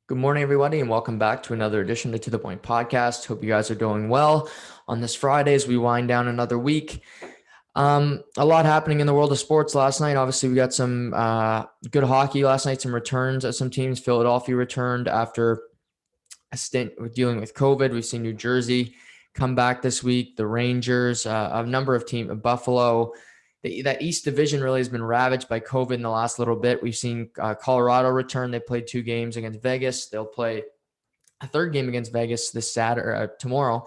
Good morning, everybody, and welcome back to another edition of To The Point podcast. Hope you guys are doing well on this Friday as we wind down another week. A lot happening in the world of sports last night. Obviously, we got some good hockey last night, some returns at some teams. Philadelphia returned after a stint with dealing with COVID. We've seen New Jersey come back this week, the Rangers, a number of teams, Buffalo. That East Division really has been ravaged by COVID in the last little bit. We've seen Colorado return. They played 2 games against Vegas. They'll play a third game against Vegas this Saturday, tomorrow,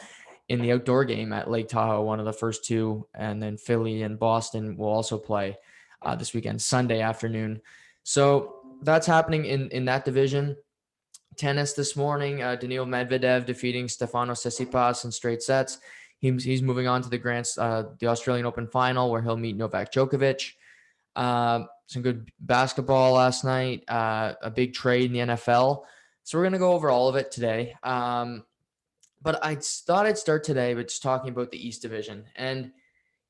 in the outdoor game at Lake Tahoe, one of the first two. And then Philly and Boston will also play this weekend, Sunday afternoon. So that's happening in that division. Tennis this morning, Daniil Medvedev defeating Stefanos Tsitsipas in straight sets. He's moving on to the Australian Open final where he'll meet Novak Djokovic. Some good basketball last night, a big trade in the NFL. So we're going to go over all of it today. But I thought I'd start today with just talking about the East Division. And,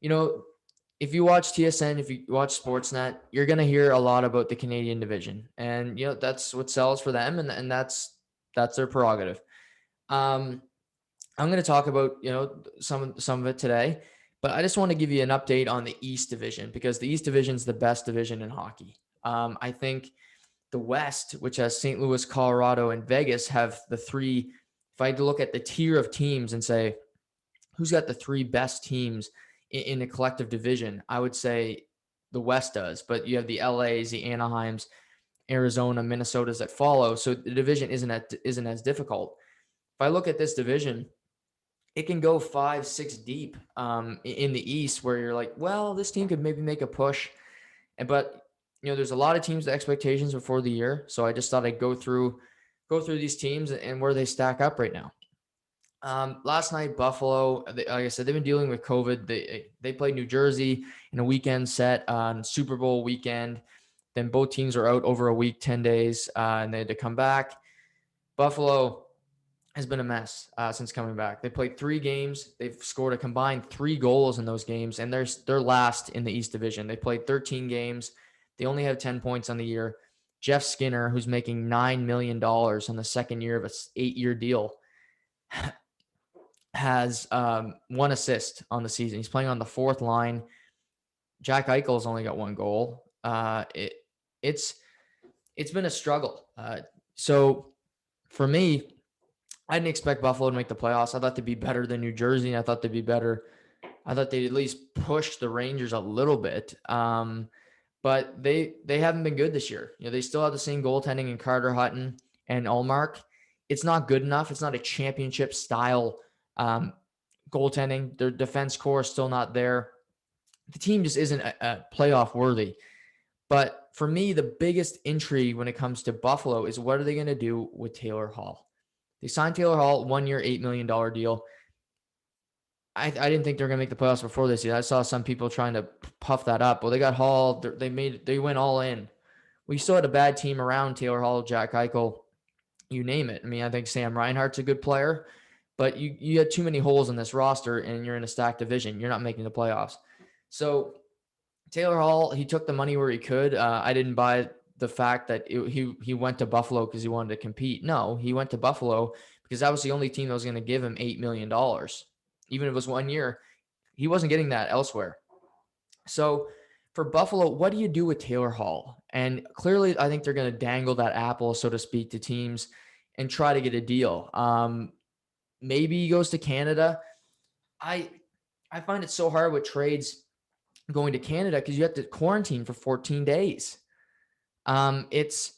if you watch TSN, if you watch Sportsnet, you're going to hear a lot about the Canadian division. And, that's what sells for them. And that's their prerogative. I'm going to talk about, some of it today. But I just want to give you an update on the East Division because the East Division is the best division in hockey. I think the West, which has St. Louis, Colorado, and Vegas, have the three. If I had to look at the tier of teams and say, who's got the three best teams in a collective division, I would say the West does. But you have the LAs, the Anaheims, Arizona, Minnesotas that follow. So the division isn't as difficult. If I look at this division, it can go 5-6 deep in the East where you're like, well, this team could maybe make a push. But there's a lot of teams, the expectations before the year. So I just thought I'd go through these teams and where they stack up right now. Last night, Buffalo, like I said, they've been dealing with COVID. They played New Jersey in a weekend set on Super Bowl weekend. Then both teams are out over a week, 10 days, and they had to come back. Buffalo has been a mess since coming back. They played 3 games. They've scored a combined 3 goals in those games, and they're last in the East Division. They played 13 games. They only have 10 points on the year. Jeff Skinner, who's making $9 million on the second year of an 8-year deal, has 1 assist on the season. He's playing on the 4th line. Jack Eichel's only got 1 goal. It's been a struggle. So for me, I didn't expect Buffalo to make the playoffs. I thought they'd be better than New Jersey. I thought they'd be better. I thought they'd at least push the Rangers a little bit. But they haven't been good this year. They still have the same goaltending in Carter Hutton and Ullmark. It's not good enough. It's not a championship style goaltending. Their defense core is still not there. The team just isn't a playoff worthy. But for me, the biggest intrigue when it comes to Buffalo is what are they going to do with Taylor Hall? They signed Taylor Hall, 1-year, $8 million deal. I didn't think they were going to make the playoffs before this year. I saw some people trying to puff that up. Well, they got Hall. They went all in. We still had a bad team around Taylor Hall, Jack Eichel, you name it. I mean, I think Sam Reinhart's a good player, but you had too many holes in this roster, and you're in a stacked division. You're not making the playoffs. So Taylor Hall, he took the money where he could. I didn't buy the fact that he went to Buffalo because he wanted to compete. No, he went to Buffalo because that was the only team that was going to give him $8 million. Even if it was 1 year, he wasn't getting that elsewhere. So for Buffalo, what do you do with Taylor Hall? And clearly, I think they're going to dangle that apple, so to speak, to teams and try to get a deal. Maybe he goes to Canada. I find it so hard with trades going to Canada because you have to quarantine for 14 days. It's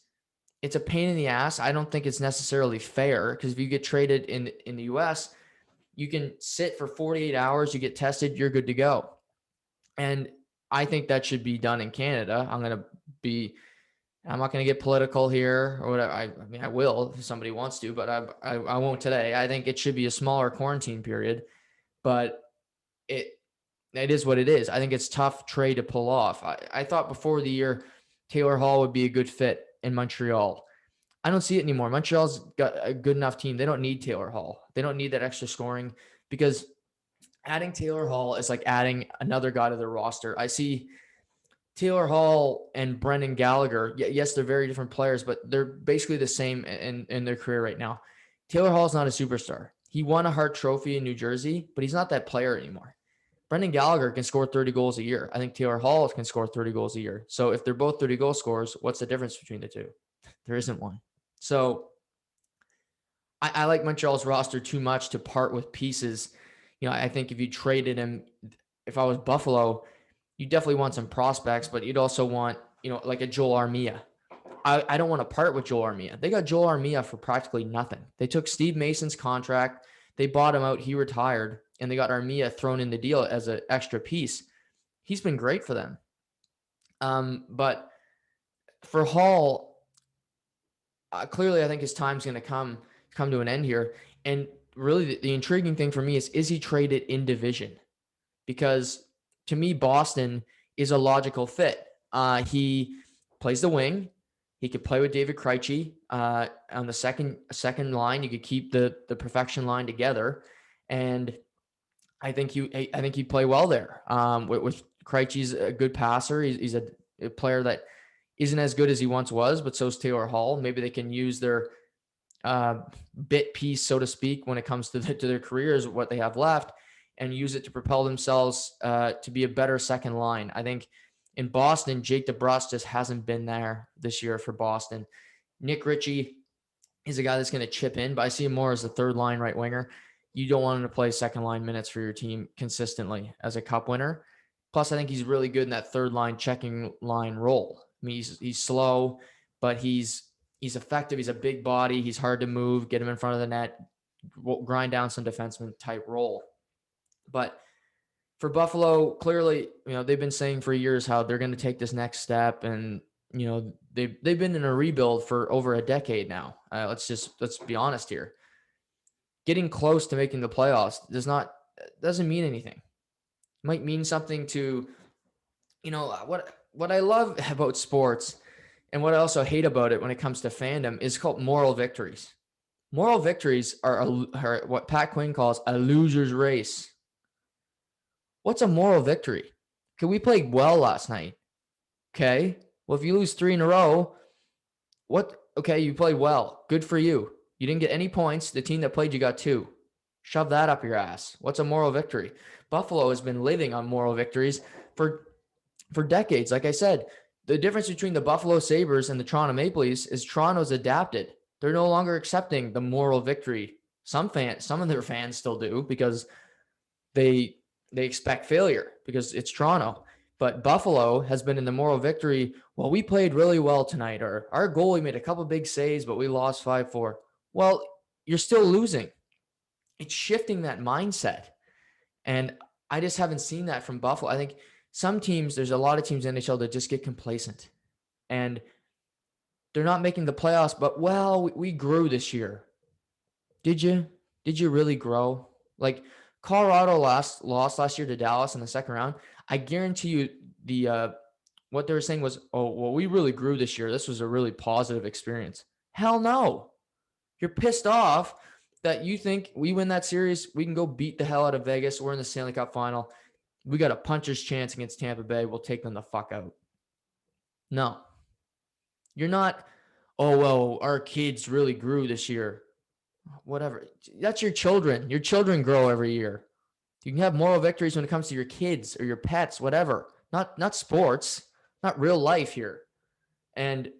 a pain in the ass. I don't think it's necessarily fair because if you get traded in the US, you can sit for 48 hours, you get tested, you're good to go. And I think that should be done in Canada. I'm not going to get political here or whatever. I mean, I will if somebody wants to, but I won't today. I think it should be a smaller quarantine period, but it is what it is. I think it's tough trade to pull off. I thought before the year, Taylor Hall would be a good fit in Montreal. I don't see it anymore. Montreal's got a good enough team. They don't need Taylor Hall. They don't need that extra scoring because adding Taylor Hall is like adding another guy to their roster. I see Taylor Hall and Brendan Gallagher, yes, they're very different players, but they're basically the same in their career right now. Taylor Hall's not a superstar. He won a Hart Trophy in New Jersey, but he's not that player anymore. Brendan Gallagher can score 30 goals a year. I think Taylor Hall can score 30 goals a year. So if they're both 30 goal scorers, what's the difference between the two? There isn't one. So I like Montreal's roster too much to part with pieces. I think if you traded him, if I was Buffalo, you definitely want some prospects, but you'd also want, like a Joel Armia. I don't want to part with Joel Armia. They got Joel Armia for practically nothing. They took Steve Mason's contract. They bought him out. He retired, and they got Armia thrown in the deal as an extra piece. He's been great for them. But for Hall, clearly I think his time's going to come to an end here. And really the intriguing thing for me is he traded in division? Because to me, Boston is a logical fit. He plays the wing. He could play with David Krejci on the second line. You could keep the perfection line together, and I think he'd play well there. With Krejci's a good passer. He's a player that isn't as good as he once was, but so is Taylor Hall. Maybe they can use their bit piece, so to speak, when it comes to their careers, what they have left, and use it to propel themselves to be a better second line. I think in Boston, Jake DeBrusk just hasn't been there this year for Boston. Nick Ritchie is a guy that's going to chip in, but I see him more as a third line right winger. You don't want him to play second line minutes for your team consistently as a cup winner. Plus, I think he's really good in that third line checking line role. I mean, he's slow, but he's effective. He's a big body. He's hard to move, get him in front of the net, grind down some defenseman type role. But for Buffalo, clearly, they've been saying for years how they're going to take this next step, and they've been in a rebuild for over a decade now. Let's be honest here. Getting close to making the playoffs doesn't mean anything. It might mean something to, what I love about sports, and what I also hate about it when it comes to fandom is called moral victories. Moral victories are what Pat Quinn calls a loser's race. What's a moral victory? Okay, we played well last night. Okay, well, if you lose 3 in a row, okay, you played well. Good for you. You didn't get any points. The team that played you got 2. Shove that up your ass. What's a moral victory? Buffalo has been living on moral victories for decades. Like I said, the difference between the Buffalo Sabres and the Toronto Maple Leafs is Toronto's adapted. They're no longer accepting the moral victory. Some of their fans still do, because they expect failure because it's Toronto. But Buffalo has been in the moral victory. Well, we played really well tonight, or our goalie made a couple big saves, but we lost 5-4. Well, you're still losing. It's shifting that mindset. And I just haven't seen that from Buffalo. I think some teams, there's a lot of teams in the NHL that just get complacent. And they're not making the playoffs, but, well, we grew this year. Did you? Did you really grow? Like, Colorado lost last year to Dallas in the second round. I guarantee you what they were saying was, oh, well, we really grew this year. This was a really positive experience. Hell no. You're pissed off that you think we win that series, we can go beat the hell out of Vegas. We're in the Stanley Cup final. We got a puncher's chance against Tampa Bay. We'll take them the fuck out. No. You're not, oh, well, our kids really grew this year. Whatever. That's your children. Your children grow every year. You can have moral victories when it comes to your kids or your pets, whatever. Not sports, not real life here. And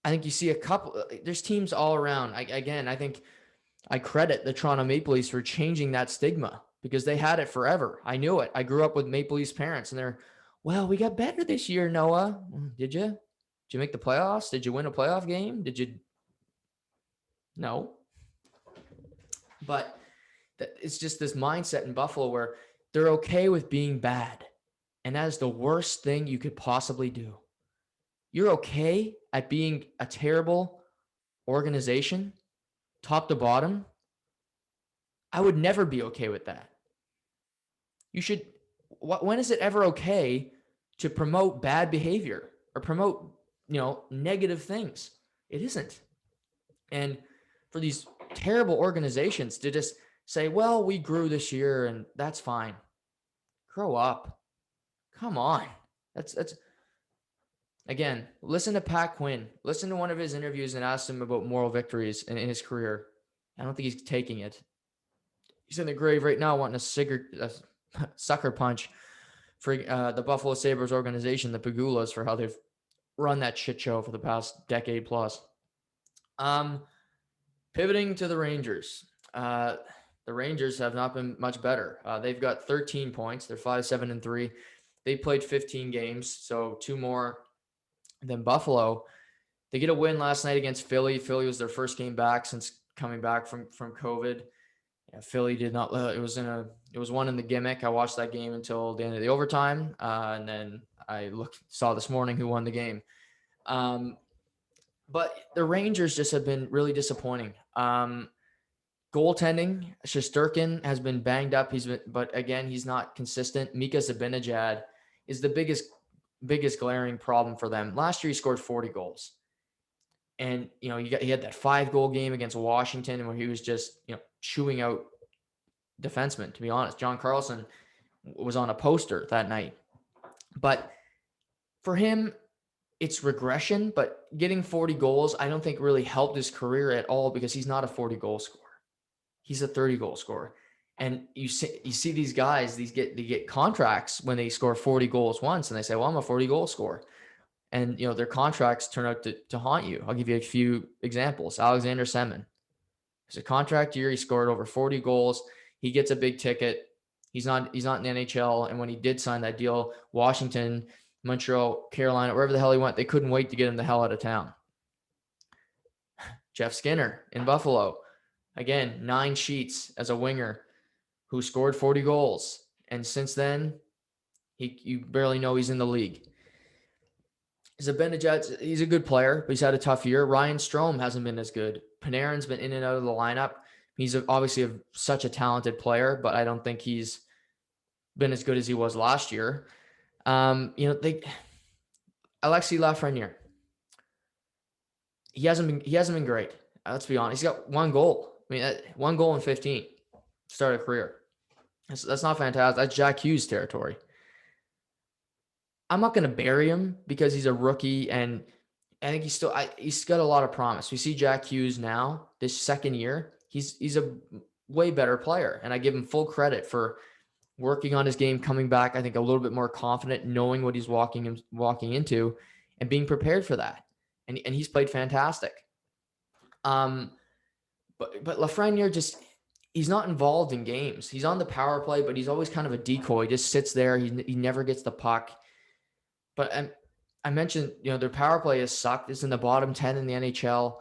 I think you see a couple, there's teams all around. I think I credit the Toronto Maple Leafs for changing that stigma, because they had it forever. I knew it. I grew up with Maple Leafs parents, and they're, well, we got better this year, Noah. Did you? Did you make the playoffs? Did you win a playoff game? Did you? No. But it's just this mindset in Buffalo where they're okay with being bad. And that is the worst thing you could possibly do. You're okay at being a terrible organization, top to bottom. I would never be okay with that. You should, when is it ever okay to promote bad behavior or promote, negative things? It isn't. And for these terrible organizations to just say, well, we grew this year and that's fine. Grow up. Come on. That's Again, listen to Pat Quinn. Listen to one of his interviews and ask him about moral victories in his career. I don't think he's taking it. He's in the grave right now wanting a sucker punch for the Buffalo Sabres organization, the Pagulas, for how they've run that shit show for the past decade plus. Pivoting to the Rangers. The Rangers have not been much better. They've got 13 points. They're 5-7-3. They played 15 games, so 2 more than Buffalo. They get a win last night against Philly. Philly was their first game back since coming back from COVID. Yeah, Philly did not. It was one in the gimmick. I watched that game until the end of the overtime, and then I saw this morning who won the game. But the Rangers just have been really disappointing. Goaltending, Shesterkin has been banged up. But again, he's not consistent. Mika Zibanejad is the biggest glaring problem for them. Last year, he scored 40 goals. And, he had that 5-goal game against Washington where he was just, chewing out defensemen, to be honest. John Carlson was on a poster that night. But for him, it's regression, but getting 40 goals, I don't think really helped his career at all because he's not a 40-goal scorer. He's a 30-goal scorer. And you see these guys, they get contracts when they score 40 goals once, and they say, well, I'm a 40-goal scorer. And, their contracts turn out to haunt you. I'll give you a few examples. Alexander Semin. It's a contract year. He scored over 40 goals. He gets a big ticket. He's not in the NHL. And when he did sign that deal, Washington, Montreal, Carolina, wherever the hell he went, they couldn't wait to get him the hell out of town. Jeff Skinner in Buffalo. Again, 9 sheets as a winger who scored 40 goals. And since then, you barely know he's in the league. Zibanejad, he's a good player, but he's had a tough year. Ryan Strome hasn't been as good. Panarin's been in and out of the lineup. He's obviously such a talented player, but I don't think he's been as good as he was last year. Alexis Lafreniere. He hasn't been great. Let's be honest. He's got 1 goal. 1 goal in 15 to start a career. That's not fantastic. That's Jack Hughes territory. I'm not going to bury him because he's a rookie, and I think he's got a lot of promise. We see Jack Hughes now, this second year. He's a way better player, and I give him full credit for working on his game, coming back, I think, a little bit more confident, knowing what he's walking into, and being prepared for that. And he's played fantastic. But Lafreniere he's not involved in games. He's on the power play, but he's always kind of a decoy. He just sits there. He never gets the puck. But I mentioned, their power play has sucked. It's in the bottom 10 in the NHL.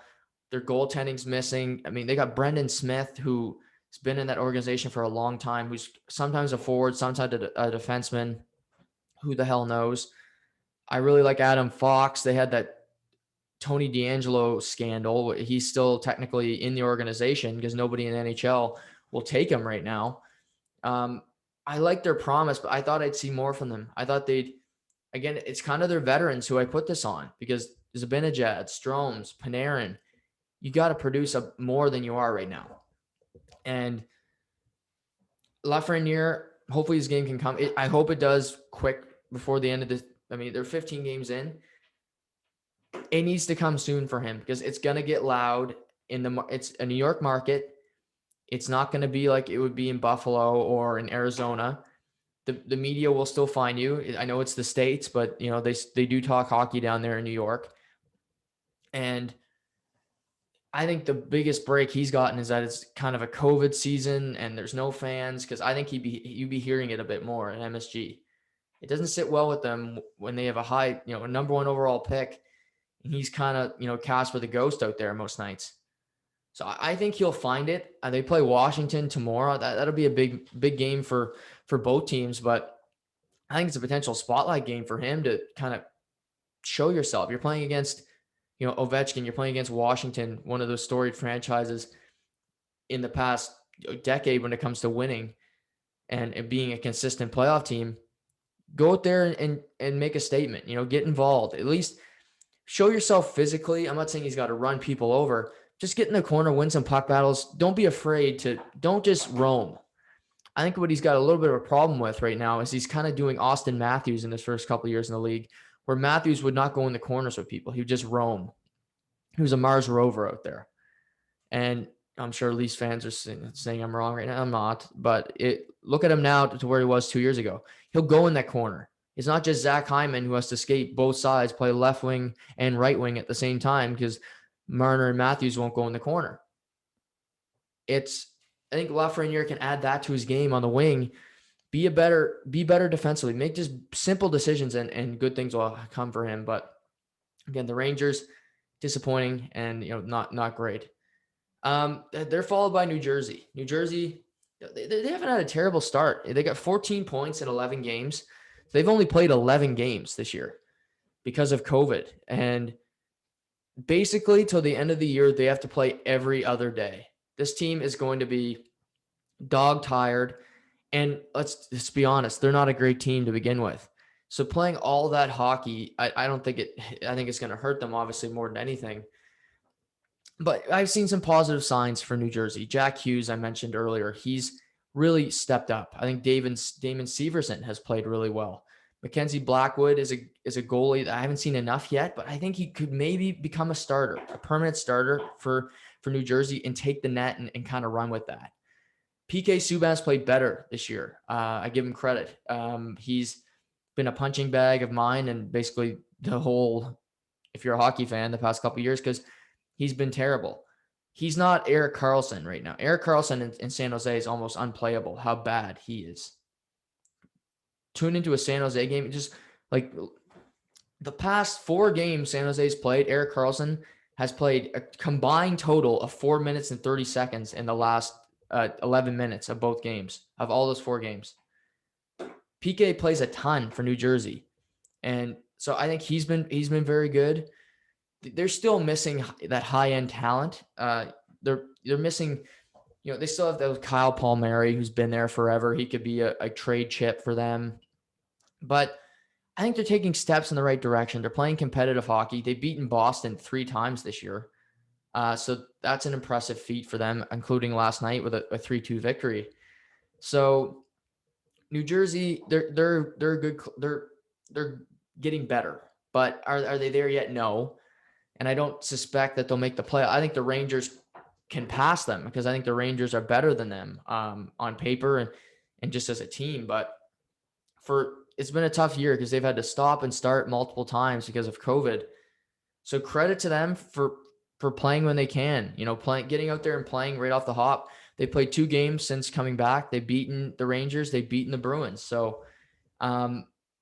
Their goaltending's missing. They got Brendan Smith, who has been in that organization for a long time, who's sometimes a forward, sometimes a defenseman. Who the hell knows? I really like Adam Fox. They had that Tony DeAngelo scandal. He's still technically in the organization because nobody in the NHL will take him right now. I like their promise, but I thought I'd see more from them. I thought again, it's kind of their veterans who I put this on because Zibanejad, Stromes, Panarin, you got to produce more than you are right now. And Lafreniere, hopefully his game can come. I hope it does quick before the end of this. They're 15 games in. It needs to come soon for him because it's going to get loud it's a New York market. It's not going to be like it would be in Buffalo or in Arizona. The media will still find you. I know it's the States, but they do talk hockey down there in New York. And I think the biggest break he's gotten is that it's kind of a COVID season and there's no fans, because I think you'd be hearing it a bit more in MSG. It doesn't sit well with them when they have a high, a number 1 overall pick. And he's kind of, cast with a ghost out there most nights. So I think he'll find it. They play Washington tomorrow. That'll be a big game for both teams, but I think it's a potential spotlight game for him to kind of show yourself. You're playing against, Ovechkin. You're playing against Washington, one of those storied franchises in the past decade when it comes to winning and being a consistent playoff team. Go out there and make a statement. Get involved. At least show yourself physically. I'm not saying he's got to run people over. Just get in the corner, win some puck battles. Don't be afraid don't just roam. I think what he's got a little bit of a problem with right now is he's kind of doing Austin Matthews in his first couple of years in the league, where Matthews would not go in the corners with people. He would just roam. He was a Mars rover out there. And I'm sure Leafs fans are saying I'm wrong right now. I'm not. But look at him now to where he was 2 years ago. He'll go in that corner. It's not just Zach Hyman who has to skate both sides, play left wing and right wing at the same time because Marner and Matthews won't go in the corner. I think Lafreniere can add that to his game on the wing. Be better defensively. Make just simple decisions and good things will come for him. But again, the Rangers, disappointing and not great. They're followed by New Jersey. New Jersey, they haven't had a terrible start. They got 14 points in 11 games. They've only played 11 games this year because of COVID. And basically, till the end of the year, they have to play every other day. This team is going to be dog tired. And let's be honest, they're not a great team to begin with. So playing all that hockey, I think it's going to hurt them, obviously, more than anything. But I've seen some positive signs for New Jersey. Jack Hughes, I mentioned earlier, he's really stepped up. I think Damon Severson has played really well. Mackenzie Blackwood is a goalie that I haven't seen enough yet, but I think he could maybe become a permanent starter for New Jersey and take the net and kind of run with that. PK Subban's played better this year. I give him credit. He's been a punching bag of mine and basically the whole, if you're a hockey fan, the past couple of years, because he's been terrible. He's not Erik Karlsson right now. Erik Karlsson in San Jose is almost unplayable, how bad he is. Tune into a San Jose game, just like the past 4 games San Jose's played, Erik Karlsson has played a combined total of 4 minutes and 30 seconds in the last 11 minutes of both games, of all those 4 games. PK plays a ton for New Jersey. And so I think he's been very good. They're still missing that high-end talent. They're missing, they still have those Kyle Palmieri, who's been there forever. He could be a trade chip for them. But I think they're taking steps in the right direction. They're playing competitive hockey. They've beaten Boston 3 times this year. So that's an impressive feat for them, including last night with a 3-2 victory. So New Jersey, they're good. They're getting better, but are they there yet? No. And I don't suspect that they'll make the play. I think the Rangers can pass them because I think the Rangers are better than them on paper and just as a team. But it's been a tough year because they've had to stop and start multiple times because of COVID. So credit to them for playing when they can, getting out there and playing right off the hop. They played 2 games since coming back. They've beaten the Rangers. They've beaten the Bruins. So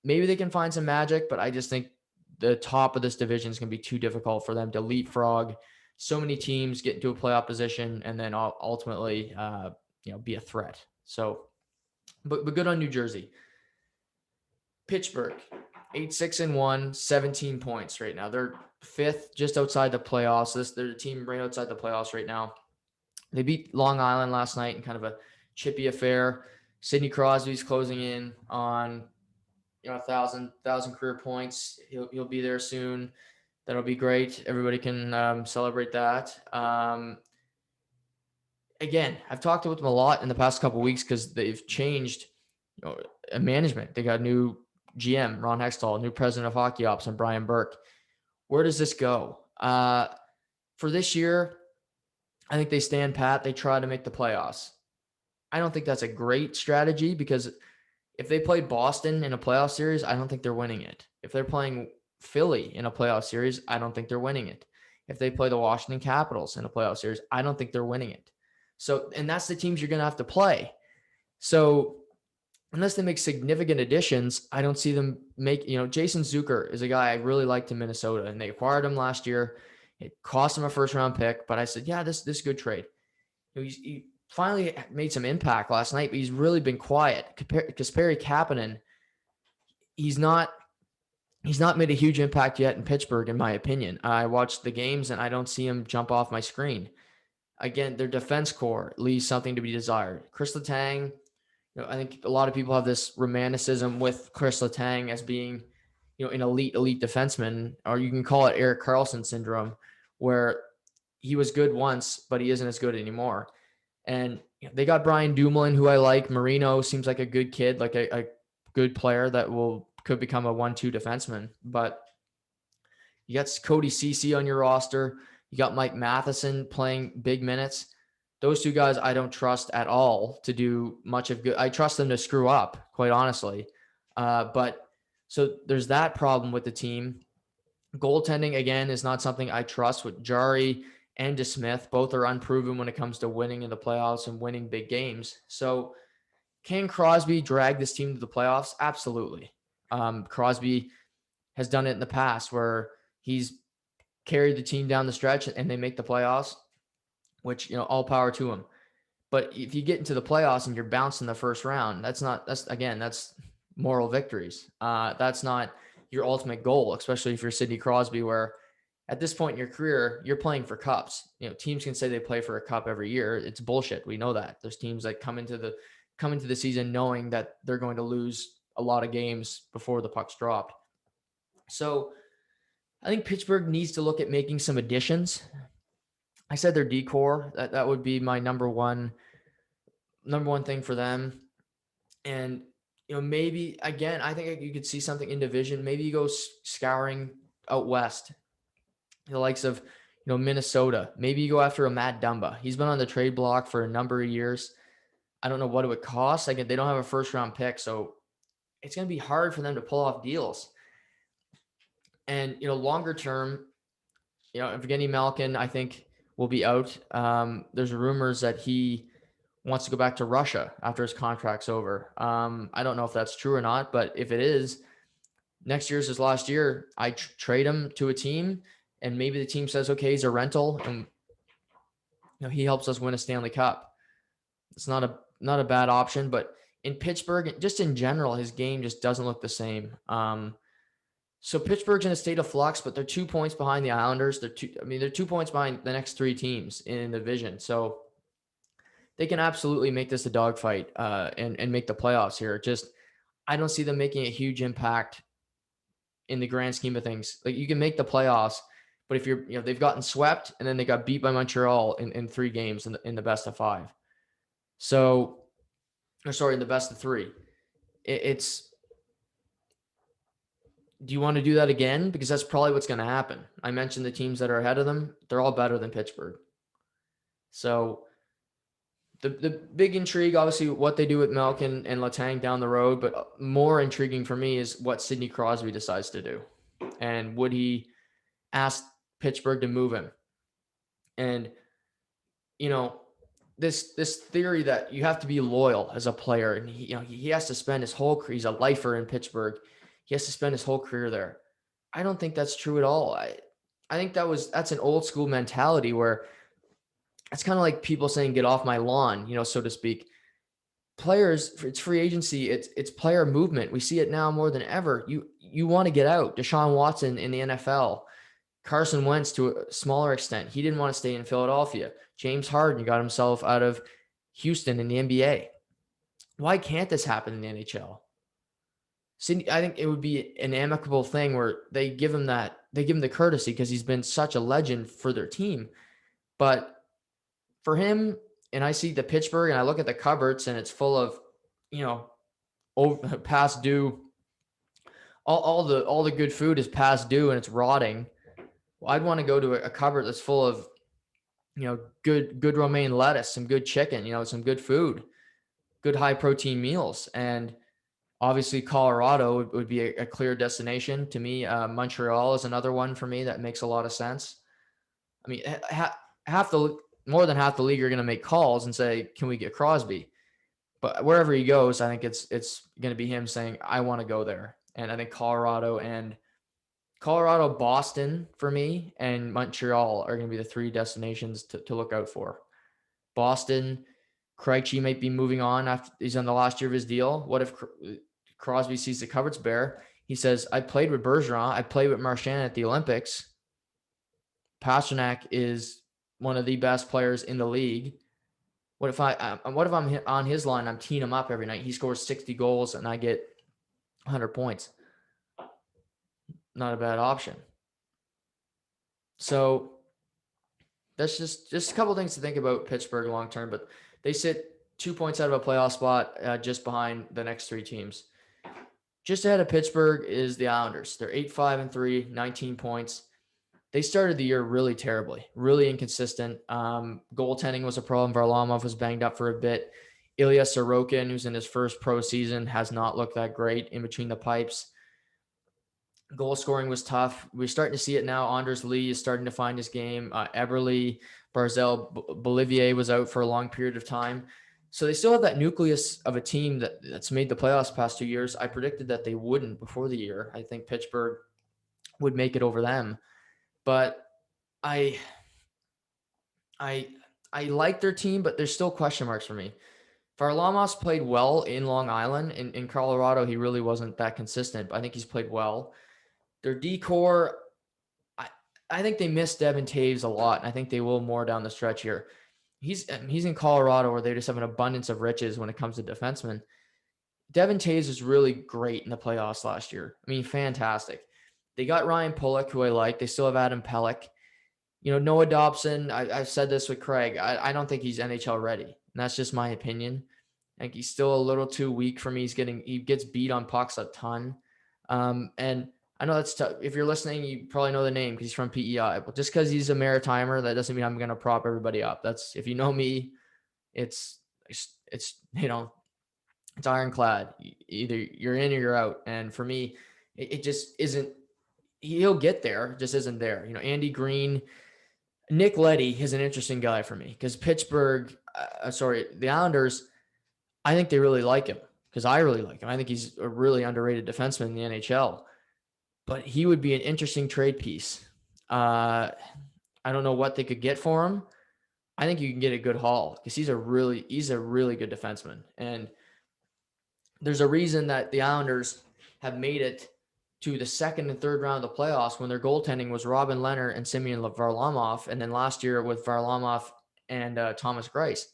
maybe they can find some magic, but I just think the top of this division is going to be too difficult for them to leapfrog so many teams, get into a playoff position, and then ultimately, be a threat. So, but good on New Jersey. Pittsburgh, 8-6-1, 17 points right now. They're 5th, just outside the playoffs. They're the team right outside the playoffs right now. They beat Long Island last night in kind of a chippy affair. Sidney Crosby's closing in on 1,000 career points. He'll be there soon. That'll be great. Everybody can celebrate that. Again, I've talked with them a lot in the past couple of weeks because they've changed management. They got new GM, Ron Hextall, new president of hockey ops, and Brian Burke. Where does this go? For this year, I think they stand pat. They try to make the playoffs. I don't think that's a great strategy because if they played Boston in a playoff series, I don't think they're winning it. If they're playing Philly in a playoff series, I don't think they're winning it. If they play the Washington Capitals in a playoff series, I don't think they're winning it. So, and that's the teams you're going to have to play. So unless they make significant additions, I don't see them make, Jason Zucker is a guy I really liked in Minnesota, and they acquired him last year. It cost him a 1st-round pick, but I said, yeah, this is a good trade. He finally made some impact last night, but he's really been quiet. Kasperi Kapanen, he's not made a huge impact yet in Pittsburgh, in my opinion. I watched the games, and I don't see him jump off my screen. Again, their defense core leaves something to be desired. Chris Letang, I think a lot of people have this romanticism with Chris Letang as being, an elite defenseman, or you can call it Erik Karlsson syndrome, where he was good once, but he isn't as good anymore. And they got Brian Dumoulin, who I like. Marino seems like a good kid, like a good player that will could become a 1-2 defenseman. But you got Cody Ceci on your roster. You got Mike Matheson playing big minutes. Those two guys I don't trust at all to do much of good. I trust them to screw up, quite honestly. But so there's that problem with the team. Goaltending, again, is not something I trust with Jari and DeSmith. Both are unproven when it comes to winning in the playoffs and winning big games. So can Crosby drag this team to the playoffs? Absolutely. Crosby has done it in the past where he's carried the team down the stretch and they make the playoffs, which, all power to him. But if you get into the playoffs and you're bounced in the first round, that's moral victories. That's not your ultimate goal, especially if you're Sidney Crosby, where at this point in your career, you're playing for cups. Teams can say they play for a cup every year. It's bullshit. We know that. There's teams that come into the season knowing that they're going to lose a lot of games before the puck's dropped. So I think Pittsburgh needs to look at making some additions. I said their D-core. That would be my number one thing for them. And maybe again, I think you could see something in division. Maybe you go scouring out west, the likes of Minnesota. Maybe you go after a Matt Dumba. He's been on the trade block for a number of years. I don't know what it would cost. Again, they don't have a first round pick, so it's going to be hard for them to pull off deals. And longer term, Evgeny Malkin, I think, will be out. There's rumors that he wants to go back to Russia after his contract's over. I don't know if that's true or not, but if it is, next year's his last year. I trade him to a team, and maybe the team says, okay, he's a rental, and he helps us win a Stanley Cup. It's not a bad option, but in Pittsburgh, just in general, his game just doesn't look the same. So Pittsburgh's in a state of flux, but they're 2 points behind the Islanders. They're 2 points behind the next three teams in the division. So they can absolutely make this a dogfight and make the playoffs here. Just, I don't see them making a huge impact in the grand scheme of things. Like, you can make the playoffs, but if they've gotten swept and then they got beat by Montreal in 3 games in the best of 5. So, in the best of 3. Do you want to do that again? Because that's probably what's going to happen. I mentioned the teams that are ahead of them. They're all better than Pittsburgh. So the big intrigue, obviously, what they do with Malkin and Letang down the road, but more intriguing for me is what Sidney Crosby decides to do. And would he ask Pittsburgh to move him? And, this theory that you have to be loyal as a player, and he has to spend his whole career, he's a lifer in Pittsburgh. He has to spend his whole career there. I don't think that's true at all. I think that's an old school mentality where it's kind of like people saying, get off my lawn, so to speak. Players, it's free agency. It's player movement. We see it now more than ever. You want to get out. Deshaun Watson in the NFL, Carson Wentz to a smaller extent. He didn't want to stay in Philadelphia. James Harden got himself out of Houston in the NBA. Why can't this happen in the NHL? I think it would be an amicable thing where they give him the courtesy because he's been such a legend for their team. But for him, and I see the Pittsburgh and I look at the cupboards and it's full of, past due. All the good food is past due and it's rotting. Well, I'd want to go to a cupboard that's full of, good romaine lettuce, some good chicken, some good food, good high protein meals. And obviously, Colorado would be a clear destination to me. Montreal is another one for me that makes a lot of sense. I mean, more than half the league are going to make calls and say, "Can we get Crosby?" But wherever he goes, I think it's going to be him saying, "I want to go there." And I think Colorado, Boston for me, and Montreal are going to be the 3 destinations to look out for. Boston, Krejci might be moving on after he's on the last year of his deal. What if Crosby sees the cupboards bare? He says, I played with Bergeron. I played with Marchand at the Olympics. Pastrnak is one of the best players in the league. What if I'm on his line? I'm teeing him up every night. He scores 60 goals and I get 100 points. Not a bad option. So that's just a couple things to think about Pittsburgh long term, but they sit 2 points out of a playoff spot, just behind the next 3 teams. Just ahead of Pittsburgh is the Islanders. They're 8-5-3, 19 points. They started the year really terribly, really inconsistent. Goaltending was a problem. Varlamov was banged up for a bit. Ilya Sorokin, who's in his first pro season, has not looked that great in between the pipes. Goal scoring was tough. We're starting to see it now. Anders Lee is starting to find his game. Eberle, Barzell, Bolivier was out for a long period of time. So they still have that nucleus of a team that's made the playoffs past 2 years. I predicted that they wouldn't before the year. I think Pittsburgh would make it over them. But I I I like their team, but there's still question marks for me. Varlamov played well in Long Island. In Colorado, he really wasn't that consistent, but I think he's played well. Their decor, I, I think they miss Devin Taves a lot, and I think they will more down the stretch here. He's in Colorado where they just have an abundance of riches when it comes to defensemen. Devin Taves is really great in the playoffs last year. I mean, fantastic. They got Ryan Pulock, who I like. They still have Adam Pelech. Noah Dobson, I've said this with Craig. I don't think he's NHL ready. And that's just my opinion. I think he's still a little too weak for me. He gets beat on pucks a ton. And I know that's tough. If you're listening, you probably know the name because he's from PEI. But just because he's a Maritimer, that doesn't mean I'm going to prop everybody up. That's, if you know me, it's it's ironclad. Either you're in or you're out. And for me, it just isn't. He'll get there, just isn't there. Andy Green, Nick Leddy is an interesting guy for me because Pittsburgh, the Islanders, I think they really like him because I really like him. I think he's a really underrated defenseman in the NHL, but he would be an interesting trade piece. I don't know what they could get for him. I think you can get a good haul because he's a really good defenseman. And there's a reason that the Islanders have made it to the second and third round of the playoffs when their goaltending was Robin Lehner and Semyon Varlamov, and then last year with Varlamov and Thomas Greiss,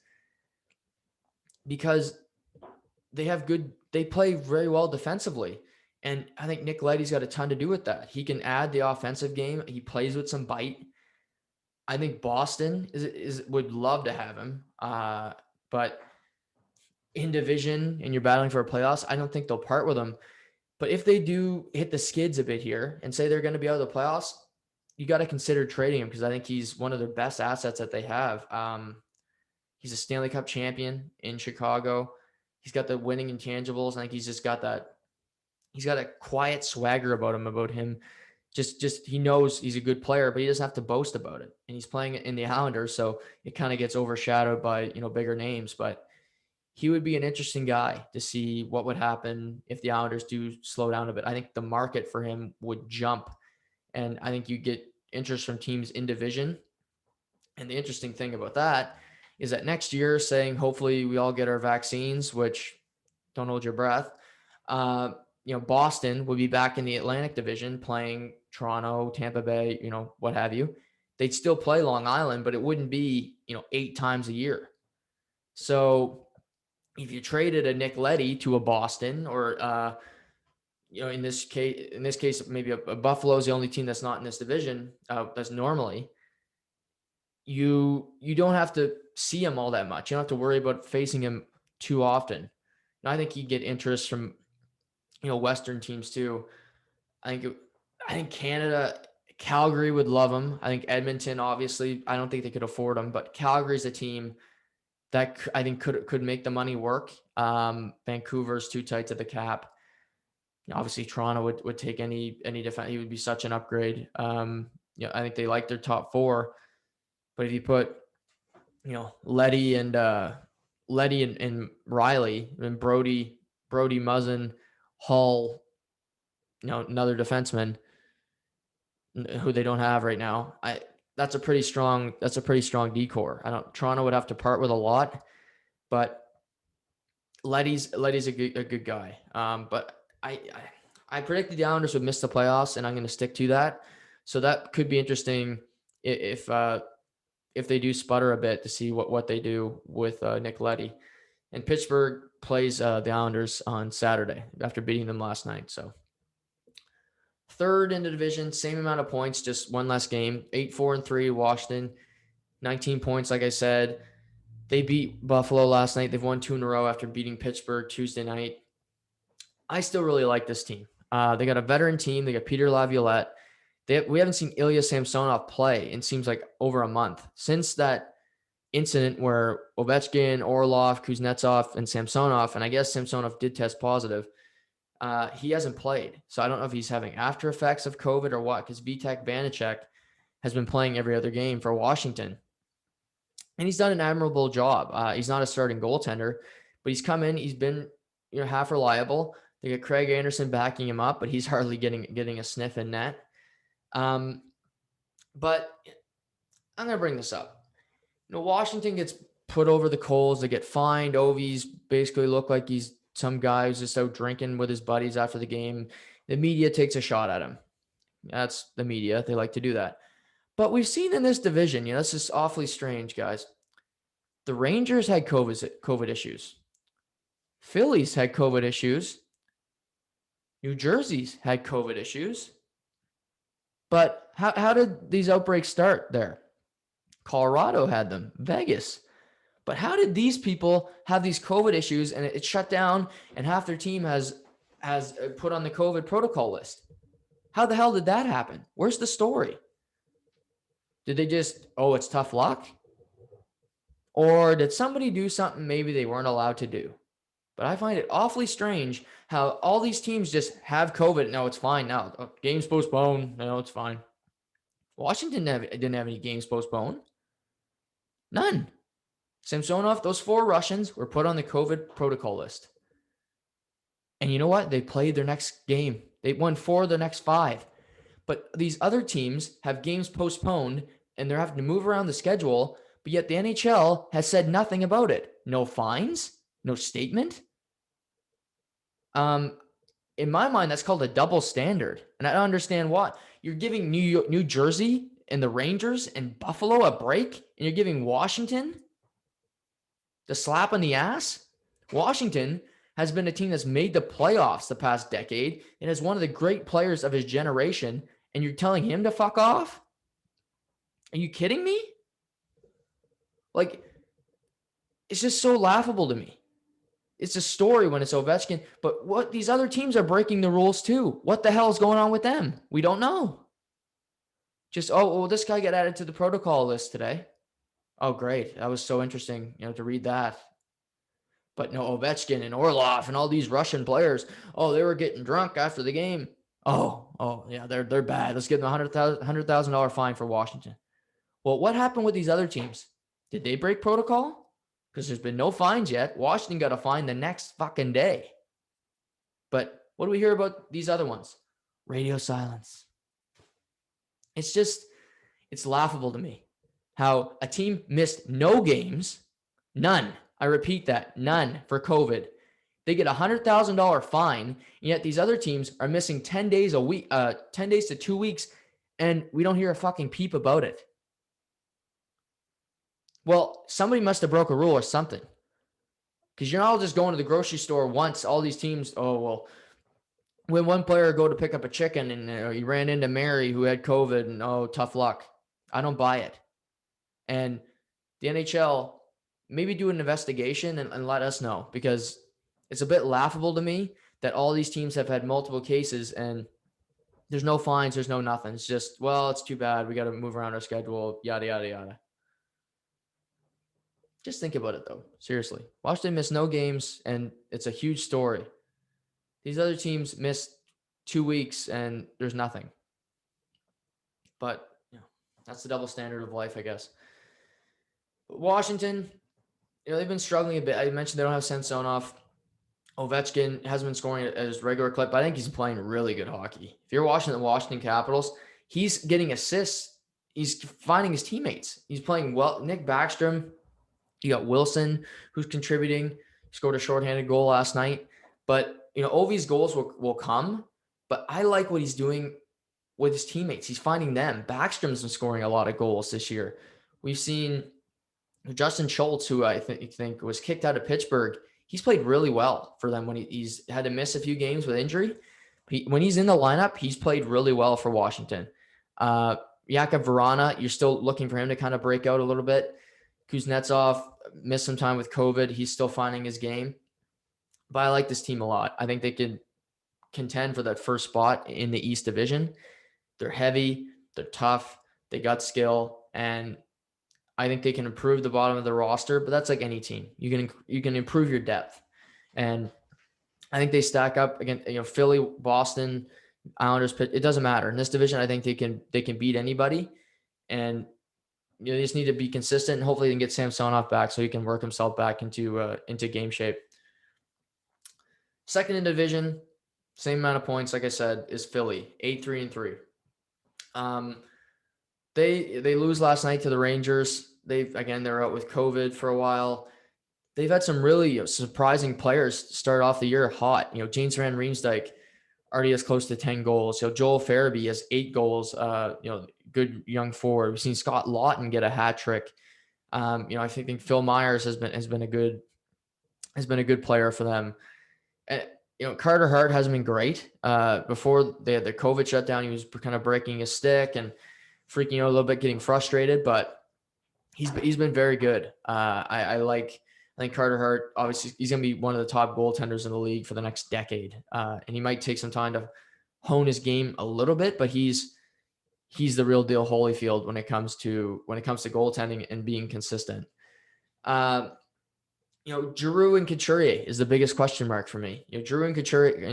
because they play very well defensively. And I think Nick Leddy's got a ton to do with that. He can add the offensive game. He plays with some bite. I think Boston would love to have him. But in division and you're battling for a playoffs, I don't think they'll part with him. But if they do hit the skids a bit here and say they're going to be out of the playoffs, you got to consider trading him because I think he's one of their best assets that they have. He's a Stanley Cup champion in Chicago. He's got the winning intangibles. I think he's just got that. He's got a quiet swagger about him. Just he knows he's a good player, but he doesn't have to boast about it. And he's playing in the Islanders, so it kind of gets overshadowed by bigger names. But he would be an interesting guy to see what would happen if the Islanders do slow down a bit. I think the market for him would jump, and I think you get interest from teams in division. And the interesting thing about that is that next year, saying hopefully we all get our vaccines, which don't hold your breath, Boston would be back in the Atlantic Division playing Toronto, Tampa Bay, what have you. They'd still play Long Island, but it wouldn't be, 8 times a year. So if you traded a Nick Leddy to a Boston or, in this case, maybe a Buffalo is the only team that's not in this division. That's normally you don't have to see him all that much. You don't have to worry about facing him too often. And I think you get interest from, Western teams too. I think Canada, Calgary would love him. I think Edmonton, obviously, I don't think they could afford him, but Calgary's a team that I think could make the money work. Vancouver's too tight to the cap. Obviously, Toronto would take any defense. He would be such an upgrade. I think they like their top 4, but if you put, Leddy and Riley and Brody Muzzin, Hull, another defenseman who they don't have right now. That's a pretty strong decor. Toronto would have to part with a lot, but Leddy's a good guy. But I predicted the Islanders would miss the playoffs, and I'm going to stick to that. So that could be interesting if they do sputter a bit to see what they do with Nick Leddy. And Pittsburgh plays the Islanders on Saturday after beating them last night. So third in the division, same amount of points, just one less game. 8-4-3 Washington, 19 points. Like I said, they beat Buffalo last night. They've won 2 in a row after beating Pittsburgh Tuesday night. I still really like this team. They got a veteran team. They got Peter Laviolette. We haven't seen Ilya Samsonov play in seems like over a month since that incident where Ovechkin, Orlov, Kuznetsov, and Samsonov, and I guess Samsonov did test positive. He hasn't played. So I don't know if he's having after effects of COVID or what, because Vitek Vanacek has been playing every other game for Washington. And he's done an admirable job. He's not a starting goaltender, but he's come in. He's been half reliable. They get Craig Anderson backing him up, but he's hardly getting a sniff in net. But I'm going to bring this up. Washington gets put over the coals. They get fined. Ovi's basically look like he's some guy who's just out drinking with his buddies after the game. The media takes a shot at him. That's the media. They like to do that. But we've seen in this division, this is awfully strange, guys. The Rangers had COVID issues. Phillies had COVID issues. New Jersey's had COVID issues. But how did these outbreaks start there? Colorado had them. Vegas. But how did these people have these COVID issues and it shut down and half their team has put on the COVID protocol list? How the hell did that happen? Where's the story? Did they just, it's tough luck? Or did somebody do something maybe they weren't allowed to do? But I find it awfully strange how all these teams just have COVID. No, it's fine now. Games postponed. No, it's fine. Washington didn't have any games postponed. None. Samsonov, those 4 Russians were put on the COVID protocol list. And you know what? They played their next game. They won 4 of their next 5. But these other teams have games postponed and they're having to move around the schedule. But yet the NHL has said nothing about it. No fines, no statement. In my mind, that's called a double standard. And I don't understand why. You're giving New Jersey and the Rangers and Buffalo a break, and you're giving Washington the slap on the ass. Washington has been a team that's made the playoffs the past decade and is one of the great players of his generation, and you're telling him to fuck off? Are you kidding me? Like, it's just so laughable to me. It's a story when it's Ovechkin, but what these other teams are breaking the rules too. What the hell is going on with them? We don't know. Just, this guy got added to the protocol list today. Oh, great. That was so interesting, to read that. But no, Ovechkin and Orlov and all these Russian players, they were getting drunk after the game. Yeah, they're bad. Let's give them a $100,000 fine for Washington. Well, what happened with these other teams? Did they break protocol? Because there's been no fines yet. Washington got a fine the next fucking day. But what do we hear about these other ones? Radio silence. It's laughable to me how a team missed no games, none. I repeat that, none for COVID. They get a $100,000 fine, and yet these other teams are missing 10 days a week, 10 days to 2 weeks, and we don't hear a fucking peep about it. Well, somebody must have broke a rule or something. Because you're not all just going to the grocery store once. All these teams, when one player go to pick up a chicken and he ran into Mary who had COVID and tough luck. I don't buy it. And the NHL, maybe do an investigation and let us know, because it's a bit laughable to me that all these teams have had multiple cases and there's no fines, there's no nothing. It's just, it's too bad. We got to move around our schedule, yada, yada, yada. Just think about it, though. Seriously. Washington missed no games, and it's a huge story. These other teams missed 2 weeks, and there's nothing. But, that's the double standard of life, I guess. But Washington, they've been struggling a bit. I mentioned they don't have Samsonov. Ovechkin hasn't been scoring at his regular clip, but I think he's playing really good hockey. If you're watching the Washington Capitals, he's getting assists. He's finding his teammates. He's playing well. Nick Backstrom. You got Wilson, who's contributing, scored a shorthanded goal last night. But, Ovi's goals will come. But I like what he's doing with his teammates. He's finding them. Backstrom's been scoring a lot of goals this year. We've seen Justin Schultz, who I think was kicked out of Pittsburgh. He's played really well for them when he's had to miss a few games with injury. When he's in the lineup, he's played really well for Washington. Jakub Vrana, you're still looking for him to kind of break out a little bit. Kuznetsov missed some time with COVID. He's still finding his game. But I like this team a lot. I think they could contend for that first spot in the East Division. They're heavy, they're tough, they got skill, and I think they can improve the bottom of the roster. But that's like any team. You can improve your depth, and I think they stack up against Philly, Boston, Islanders. It doesn't matter in this division. I think they can beat anybody, and they just need to be consistent. And hopefully, they can get Samsonov back so he can work himself back into game shape. Second in division, same amount of points, like I said, is Philly, 8-3-3. They lose last night to the Rangers. They're out with COVID for a while. They've had some really surprising players start off the year hot. James Van Riemsdyk already has close to 10 goals. Joel Farabee has 8 goals. Good young forward. We've seen Scott Lawton get a hat trick. I think Phil Myers has been a good player for them. And, Carter Hart hasn't been great. Before they had the COVID shutdown, he was kind of breaking his stick and freaking out a little bit, getting frustrated, but he's been very good. I think Carter Hart, obviously, he's going to be one of the top goaltenders in the league for the next decade. And he might take some time to hone his game a little bit, but he's the real deal Holyfield when it comes to goaltending and being consistent. Giroux and Couturier is the biggest question mark for me. Giroux and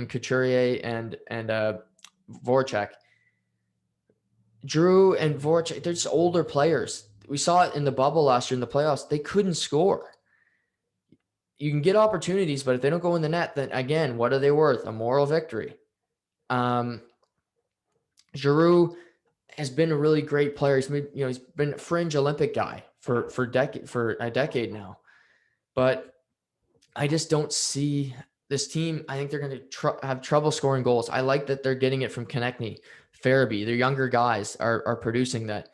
Couturier and Voracek. Giroux and Voracek, they're just older players. We saw it in the bubble last year in the playoffs. They couldn't score. You can get opportunities, but if they don't go in the net, then again, what are they worth? A moral victory. Giroux has been a really great player. He's been a fringe Olympic guy for a decade now. But I just don't see this team. I think they're going to have trouble scoring goals. I like that they're getting it from Konechny, Farabee. Their younger guys are producing that.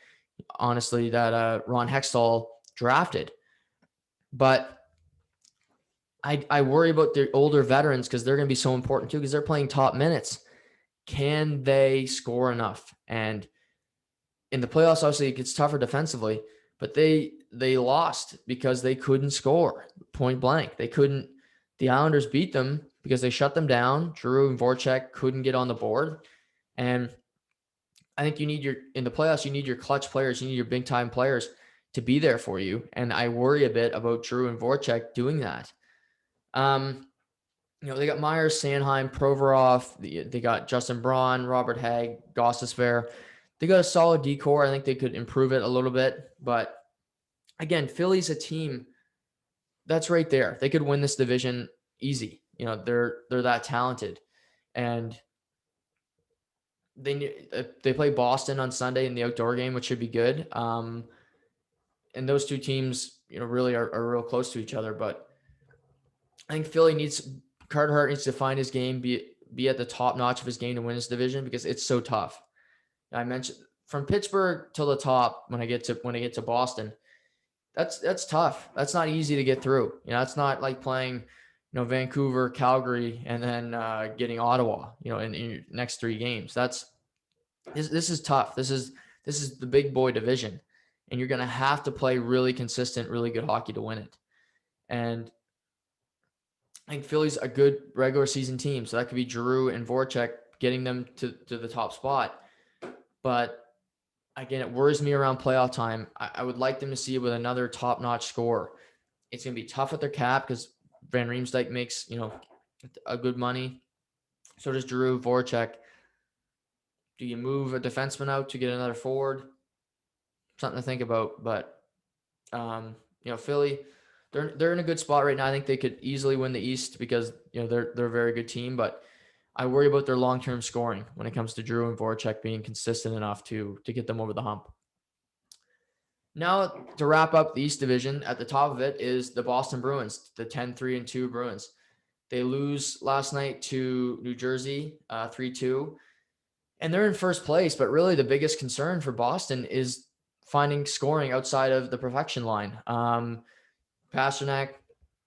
Honestly, that Ron Hextall drafted. But I worry about the older veterans because they're going to be so important too because they're playing top minutes. Can they score enough? And in the playoffs, obviously, it gets tougher defensively, but they lost because they couldn't score point blank. The Islanders beat them because they shut them down. Giroux and Voracek couldn't get on the board. And I think in the playoffs, you need your clutch players, you need your big time players to be there for you. And I worry a bit about Giroux and Voracek doing that. They got Myers, Sanheim, Provorov. They got Justin Braun, Robert Hagg, Gostisbehere. They got a solid decor. I think they could improve it a little bit. But again, Philly's a team that's right there. They could win this division easy. They're that talented. And they play Boston on Sunday in the outdoor game, which should be good. And those two teams, really are real close to each other. But I think Carter Hart needs to find his game, be at the top notch of his game to win this division because it's so tough. I mentioned from Pittsburgh till the top when I get to Boston, that's tough. That's not easy to get through. It's not like playing, Vancouver, Calgary, and then getting Ottawa, in your next 3 games. This is tough. This is the big boy division, and you're going to have to play really consistent, really good hockey to win it. And I think Philly's a good regular season team, so that could be Giroux and Voracek getting them to the top spot. But again, it worries me around playoff time. I would like them to see it with another top-notch score. It's going to be tough with their cap because Van Riemsdyk makes, a good money. So does Giroux, Voracek. Do you move a defenseman out to get another forward? Something to think about. But, Philly, they're in a good spot right now. I think they could easily win the East because, they're a very good team. But I worry about their long-term scoring when it comes to Giroux and Voracek being consistent enough to get them over the hump. Now, to wrap up the East Division, at the top of it is the Boston Bruins, the 10-3-2 Bruins. They lose last night to New Jersey, 3-2, and they're in first place. But really, the biggest concern for Boston is finding scoring outside of the perfection line. Pasternak,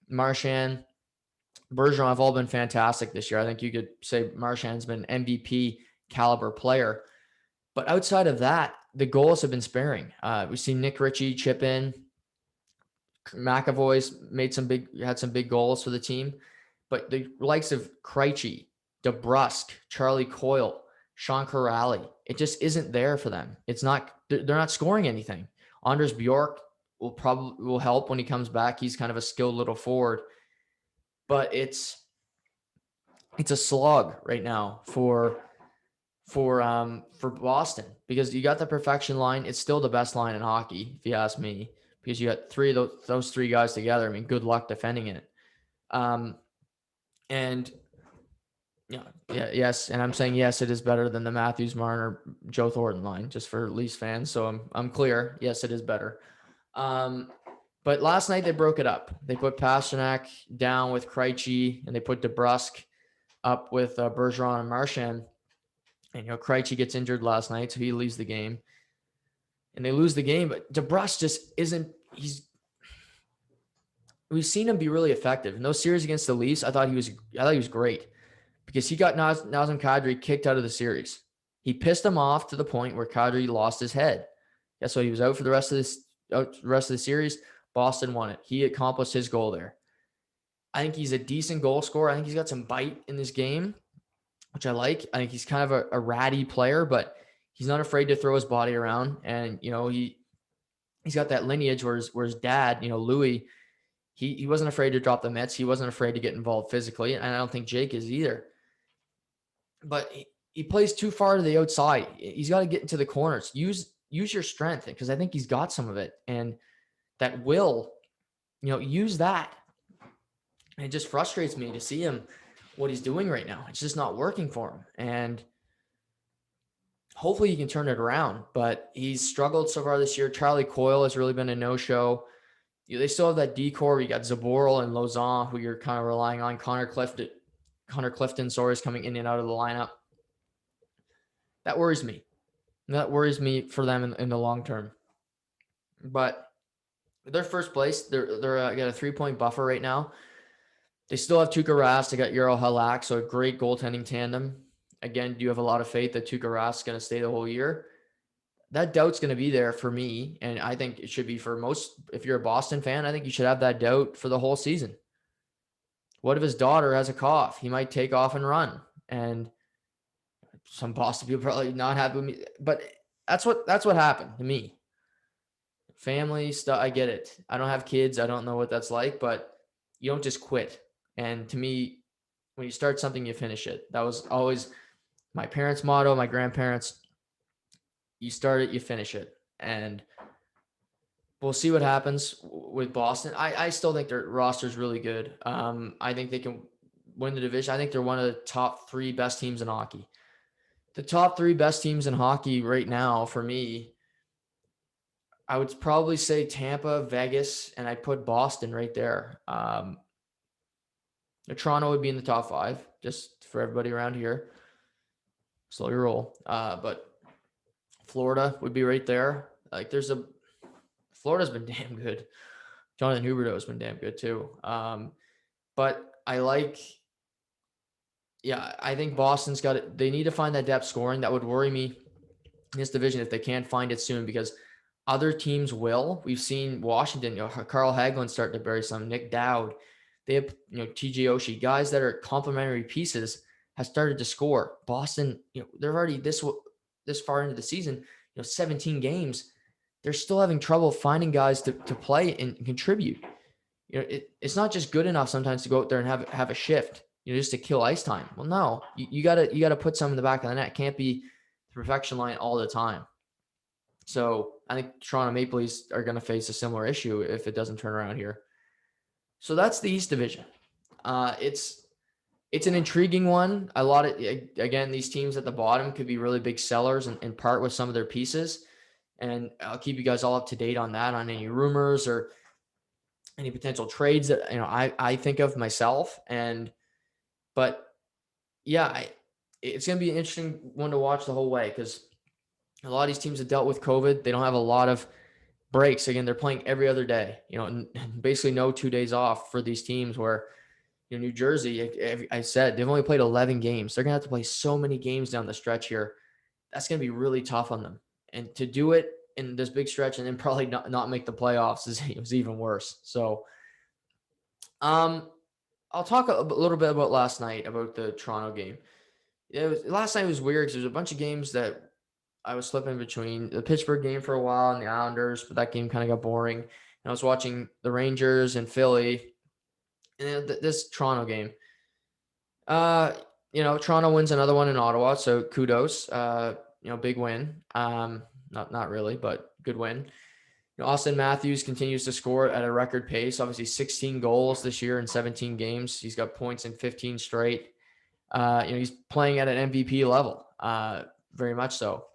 Marchand, Bergeron have all been fantastic this year. I think you could say Marchand's been an MVP caliber player. But outside of that, the goals have been sparing. We've seen Nick Ritchie chip in. McAvoy's had some big goals for the team. But the likes of Krejci, DeBrusque, Charlie Coyle, Sean Corrali. It just isn't there for them. They're not scoring anything. Anders Bjork will help when he comes back. He's kind of a skilled little forward, but it's a slog right now for Boston, because you got the perfection line. It's still the best line in hockey, if you ask me, because you got three of those three guys together. I mean, good luck defending it. And yes, and I'm saying yes, it is better than the Matthews, Marner, Joe Thornton line, just for Leafs fans. So I'm clear. Yes, it is better. But last night they broke it up. They put Pasternak down with Krejci, and they put DeBrusque up with Bergeron and Marchand. And Krejci gets injured last night, so he leaves the game, and they lose the game. But DeBrusque just isn't. We've seen him be really effective in those series against the Leafs. I thought he was great, because he got Nazem Kadri kicked out of the series. He pissed him off to the point where Kadri lost his head. Guess what? He was out for the rest of the series. Boston won it. He accomplished his goal there. I think he's a decent goal scorer. I think he's got some bite in this game, which I like. I think he's kind of a ratty player, but he's not afraid to throw his body around. And, he's got that lineage where his dad, Louis, he wasn't afraid to drop the mitts. He wasn't afraid to get involved physically. And I don't think Jake is either. But he plays too far to the outside. He's got to get into the corners. Use your strength, because I think he's got some of it. And that will, use that. And it just frustrates me to see him, what he's doing right now. It's just not working for him. And hopefully he can turn it around. But he's struggled so far this year. Charlie Coyle has really been a no-show. They still have that decor. You got Zaboral and Lauzon, who you're kind of relying on. Connor Clifton, is coming in and out of the lineup. That worries me. That worries me for them in the long term. But they're first place. They're got a 3-point buffer right now. They still have Tuukka Rask. They got Jaro Halak, so a great goaltending tandem. Again, do you have a lot of faith that Tuukka Rask is going to stay the whole year? That doubt's going to be there for me, and I think it should be for most. If you're a Boston fan, I think you should have that doubt for the whole season. What if his daughter has a cough? He might take off and run, and some Boston people probably not happy with me. But that's what happened to me. Family stuff, I get it. I don't have kids. I don't know what that's like, but you don't just quit. And to me, when you start something, you finish it. That was always my parents' motto, my grandparents. You start it, you finish it. And we'll see what happens with Boston. I still think their roster is really good. I think they can win the division. I think they're one of the top 3 best teams in hockey. The top 3 best teams in hockey right now, for me, I would probably say Tampa, Vegas, and I'd put Boston right there. Toronto would be in the top 5, just for everybody around here. Slow your roll. But Florida would be right there. Florida's been damn good. Jonathan Huberdeau has been damn good too. But I think Boston's got it. They need to find that depth scoring. That would worry me in this division if they can't find it soon, because other teams will. We've seen Washington, Carl Hagelin starting to bury some, Nick Dowd. They have, TJ Oshie, guys that are complementary pieces, have started to score. Boston, they're already this far into the season, 17 games. They're still having trouble finding guys to play and contribute. It's not just good enough sometimes to go out there and have a shift, just to kill ice time. Well, no, you gotta put some in the back of the net. It can't be the perfection line all the time. So I think Toronto Maple Leafs are going to face a similar issue if it doesn't turn around here. So that's the East Division. It's an intriguing one. Again, these teams at the bottom could be really big sellers and part with some of their pieces. And I'll keep you guys all up to date on that, on any rumors or any potential trades that I think of myself. But yeah, it's going to be an interesting one to watch the whole way, because a lot of these teams have dealt with COVID. They don't have a lot of breaks. Again, they're playing every other day, basically no 2 days off for these teams, where New Jersey, I said, they've only played 11 games. They're going to have to play so many games down the stretch here. That's going to be really tough on them. And to do it in this big stretch and then probably not make the playoffs is even worse. So I'll talk a little bit about last night, about the Toronto game. Last night was weird because there's a bunch of games that I was slipping between. The Pittsburgh game for a while and the Islanders, but that game kind of got boring. And I was watching the Rangers and Philly, and this Toronto game. Uh, Toronto wins another one in Ottawa, so kudos. Big win. Not really, but good win. Austin Matthews continues to score at a record pace. Obviously, 16 goals this year in 17 games. He's got points in 15 straight. He's playing at an MVP level, very much so.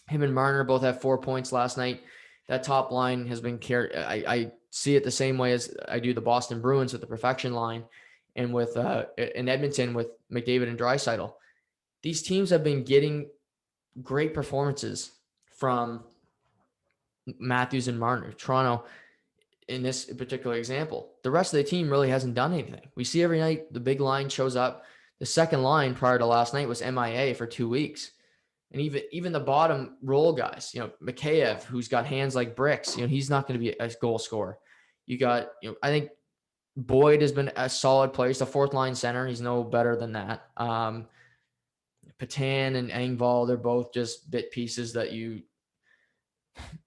Him and Marner both have 4 points last night. That top line has been carried. I see it the same way as I do the Boston Bruins with the perfection line, and with in Edmonton with McDavid and Draisaitl. These teams have been getting great performances from Matthews and Marner. Toronto, in this particular example, the rest of the team really hasn't done anything. We see every night the big line shows up. The second line prior to last night was MIA for 2 weeks. And even the bottom role guys, Mikheyev, who's got hands like bricks, he's not going to be a goal scorer. You got, I think Boyd has been a solid player. He's the fourth line center. He's no better than that. Patan and Engvall, they're both just bit pieces that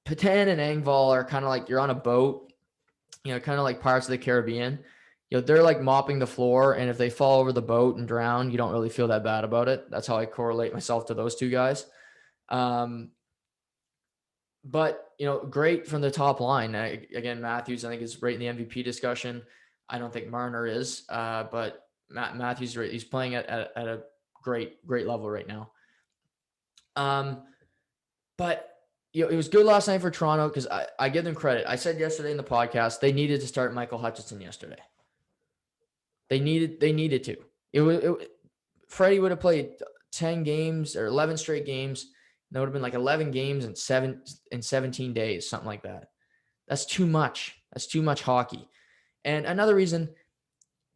Patan and Engvall are kind of like you're on a boat, kind of like Pirates of the Caribbean. They're like mopping the floor, and if they fall over the boat and drown, you don't really feel that bad about it. That's how I correlate myself to those two guys. But great from the top line. Again, Matthews, I think, is right in the MVP discussion. I don't think Marner is, but Matthews, he's playing at a great level right now. But it was good last night for Toronto because I give them credit. I said yesterday in the podcast they needed to start Michael Hutchinson yesterday. They needed to. Freddie would have played 10 games or 11 straight games. That would have been like 11 games in 17 days, something like that. That's too much. That's too much hockey. And another reason,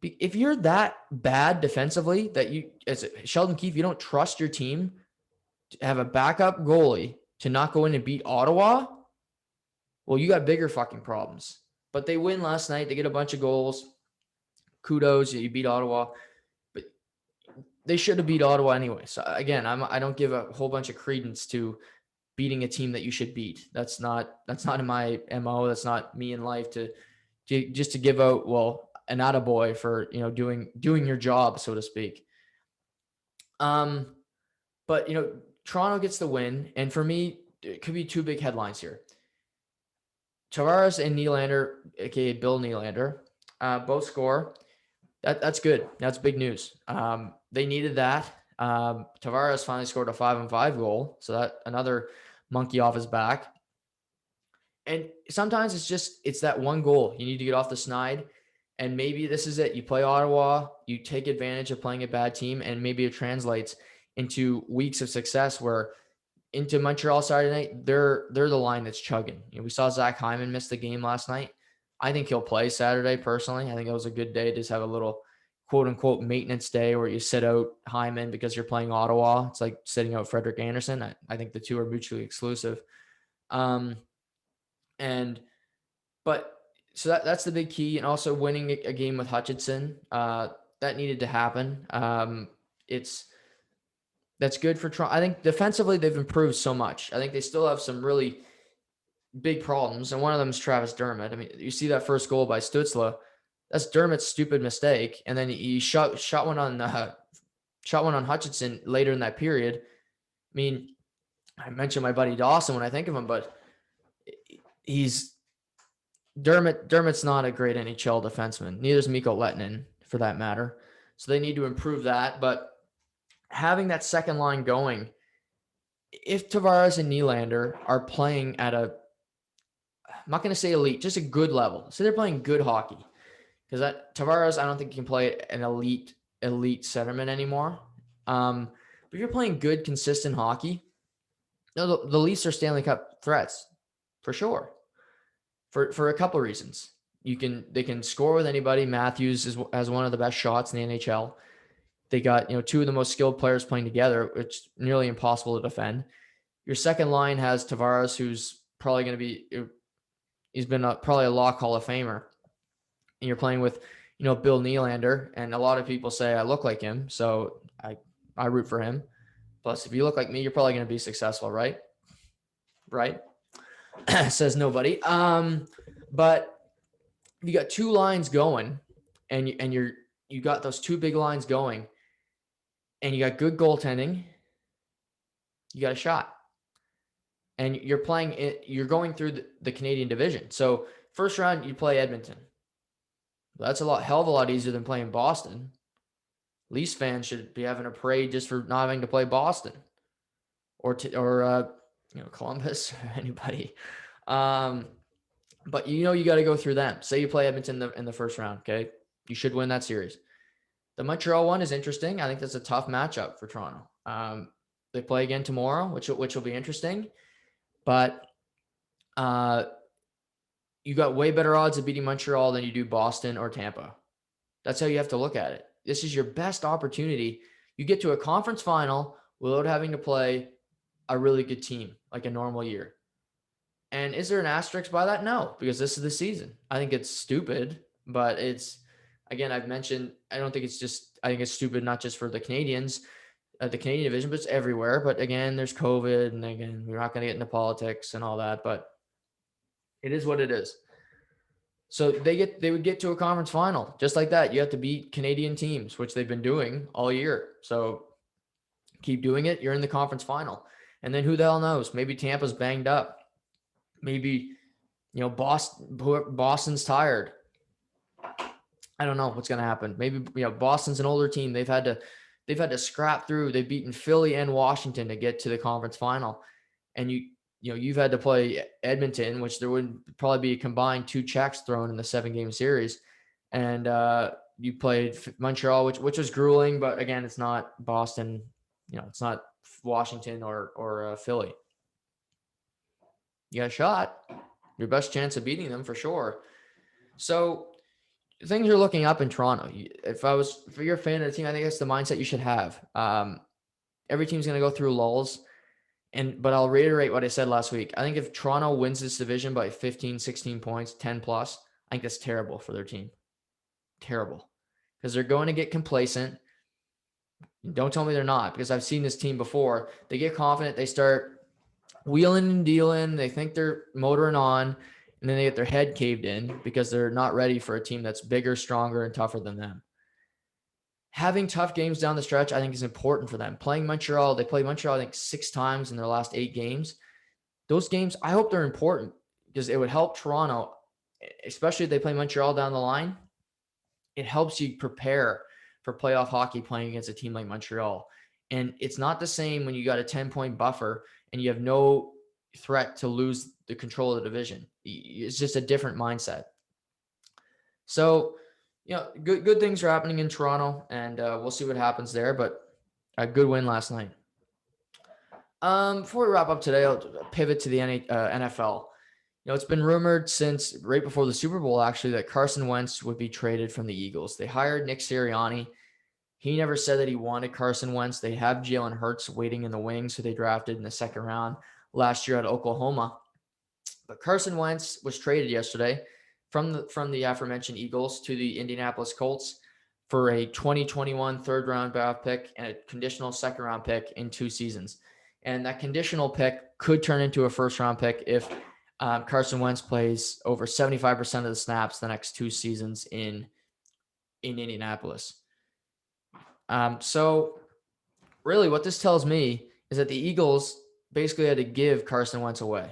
if you're that bad defensively that you, as Sheldon Keefe, you don't trust your team to have a backup goalie to not go in and beat Ottawa, well, you got bigger fucking problems. But they win last night. They get a bunch of goals. Kudos, you beat Ottawa. But they should have beat Ottawa anyway. So again, I don't give a whole bunch of credence to beating a team that you should beat. That's not in my MO. That's not me in life to give out, well, an attaboy for, doing your job, so to speak. But Toronto gets the win, and for me, it could be two big headlines here. Tavares and Nylander, aka Bill Nylander, both score. That's good. That's big news. They needed that. Tavares finally scored a 5-on-5 goal, so that another monkey off his back. And sometimes it's that one goal. You need to get off the snide, and maybe this is it. You play Ottawa, you take advantage of playing a bad team, and maybe it translates into weeks of success where into Montreal Saturday night, they're the line that's chugging. We saw Zach Hyman miss the game last night. I think he'll play Saturday personally. I think it was a good day to just have a little quote unquote maintenance day where you sit out Hyman because you're playing Ottawa. It's like sitting out Frederick Anderson. I think the two are mutually exclusive. But so that's the big key. And also winning a game with Hutchinson, that needed to happen. That's good for Toronto. I think defensively they've improved so much. I think they still have some really big problems, and one of them is Travis Dermott. I mean, you see that first goal by Stützle. That's Dermott's stupid mistake, and then he shot one on Hutchinson later in that period. I mean, I mentioned my buddy Dawson when I think of him, but Dermott's not a great NHL defenseman. Neither is Mikko Lehtinen, for that matter. So they need to improve that. But having that second line going, if Tavares and Nylander are playing at I'm not going to say elite, just a good level. So they're playing good hockey. Because Tavares, I don't think he can play an elite centerman anymore. But if you're playing good, consistent hockey, the Leafs are Stanley Cup threats for sure. For a couple of reasons. They can score with anybody. Matthews has one of the best shots in the NHL. They got two of the most skilled players playing together, which is nearly impossible to defend. Your second line has Tavares, who's probably going to be he's been probably a Lock Hall of Famer. And you're playing with Bill Nylander, and a lot of people say I look like him, so I root for him. Plus, if you look like me, you're probably going to be successful, right? Right? Says nobody. But you got two lines going, and you got those two big lines going, and you got good goaltending. You got a shot, and you're playing it. You're going through the Canadian division. So first round, you play Edmonton. That's hell of a lot easier than playing Boston. Leafs fans should be having a parade just for not having to play Boston or Columbus or anybody. But you got to go through them. Say you play Edmonton in the first round, okay? You should win that series. The Montreal one is interesting. I think that's a tough matchup for Toronto. They play again tomorrow, which will be interesting. But you got way better odds of beating Montreal than you do Boston or Tampa. That's how you have to look at it. This is your best opportunity. You get to a conference final without having to play a really good team like a normal year. And is there an asterisk by that? No, because this is the season. I think it's stupid, but again, I've mentioned, I think it's stupid, not just for the Canadians, the Canadian division, but it's everywhere. But again, there's COVID, and again, we're not going to get into politics and all that, but it is what it is. So they would get to a conference final just like that. You have to beat Canadian teams, which they've been doing all year. So keep doing it. You're in the conference final. And then who the hell knows? Maybe Tampa's banged up. Maybe, Boston's tired. I don't know what's going to happen. Maybe, Boston's an older team. They've had to scrap through. They've beaten Philly and Washington to get to the conference final. And you've had to play Edmonton, which there would probably be a combined 2 checks thrown in the 7-game series. And you played Montreal, which was grueling, but again, it's not Boston, it's not Washington or Philly. You got a shot. Your best chance of beating them for sure. So things are looking up in Toronto. If you're a fan of the team, I think that's the mindset you should have. Every team's going to go through lulls. But I'll reiterate what I said last week. I think if Toronto wins this division by 15, 16 points, 10 plus, I think that's terrible for their team. Terrible. Because they're going to get complacent. Don't tell me they're not, because I've seen this team before. They get confident. They start wheeling and dealing. They think they're motoring on, and then they get their head caved in because they're not ready for a team that's bigger, stronger, and tougher than them. Having tough games down the stretch, I think, is important for them. Playing Montreal, they played Montreal, I think, 6 times in their last 8 games. Those games, I hope they're important because it would help Toronto, especially if they play Montreal down the line. It helps you prepare for playoff hockey playing against a team like Montreal. And it's not the same when you got a 10-point buffer and you have no threat to lose the control of the division. It's just a different mindset. So, good things are happening in Toronto, and we'll see what happens there. But a good win last night. Before we wrap up today, I'll pivot to the NFL. It's been rumored since right before the Super Bowl, actually, that Carson Wentz would be traded from the Eagles. They hired Nick Sirianni. He never said that he wanted Carson Wentz. They have Jalen Hurts waiting in the wings, who they drafted in the 2nd round last year at Oklahoma. But Carson Wentz was traded yesterday from the aforementioned Eagles to the Indianapolis Colts for a 2021 3rd-round draft pick and a conditional 2nd-round pick in 2 seasons. And that conditional pick could turn into a 1st-round pick if Carson Wentz plays over 75% of the snaps the next 2 seasons in Indianapolis. So really what this tells me is that the Eagles basically had to give Carson Wentz away.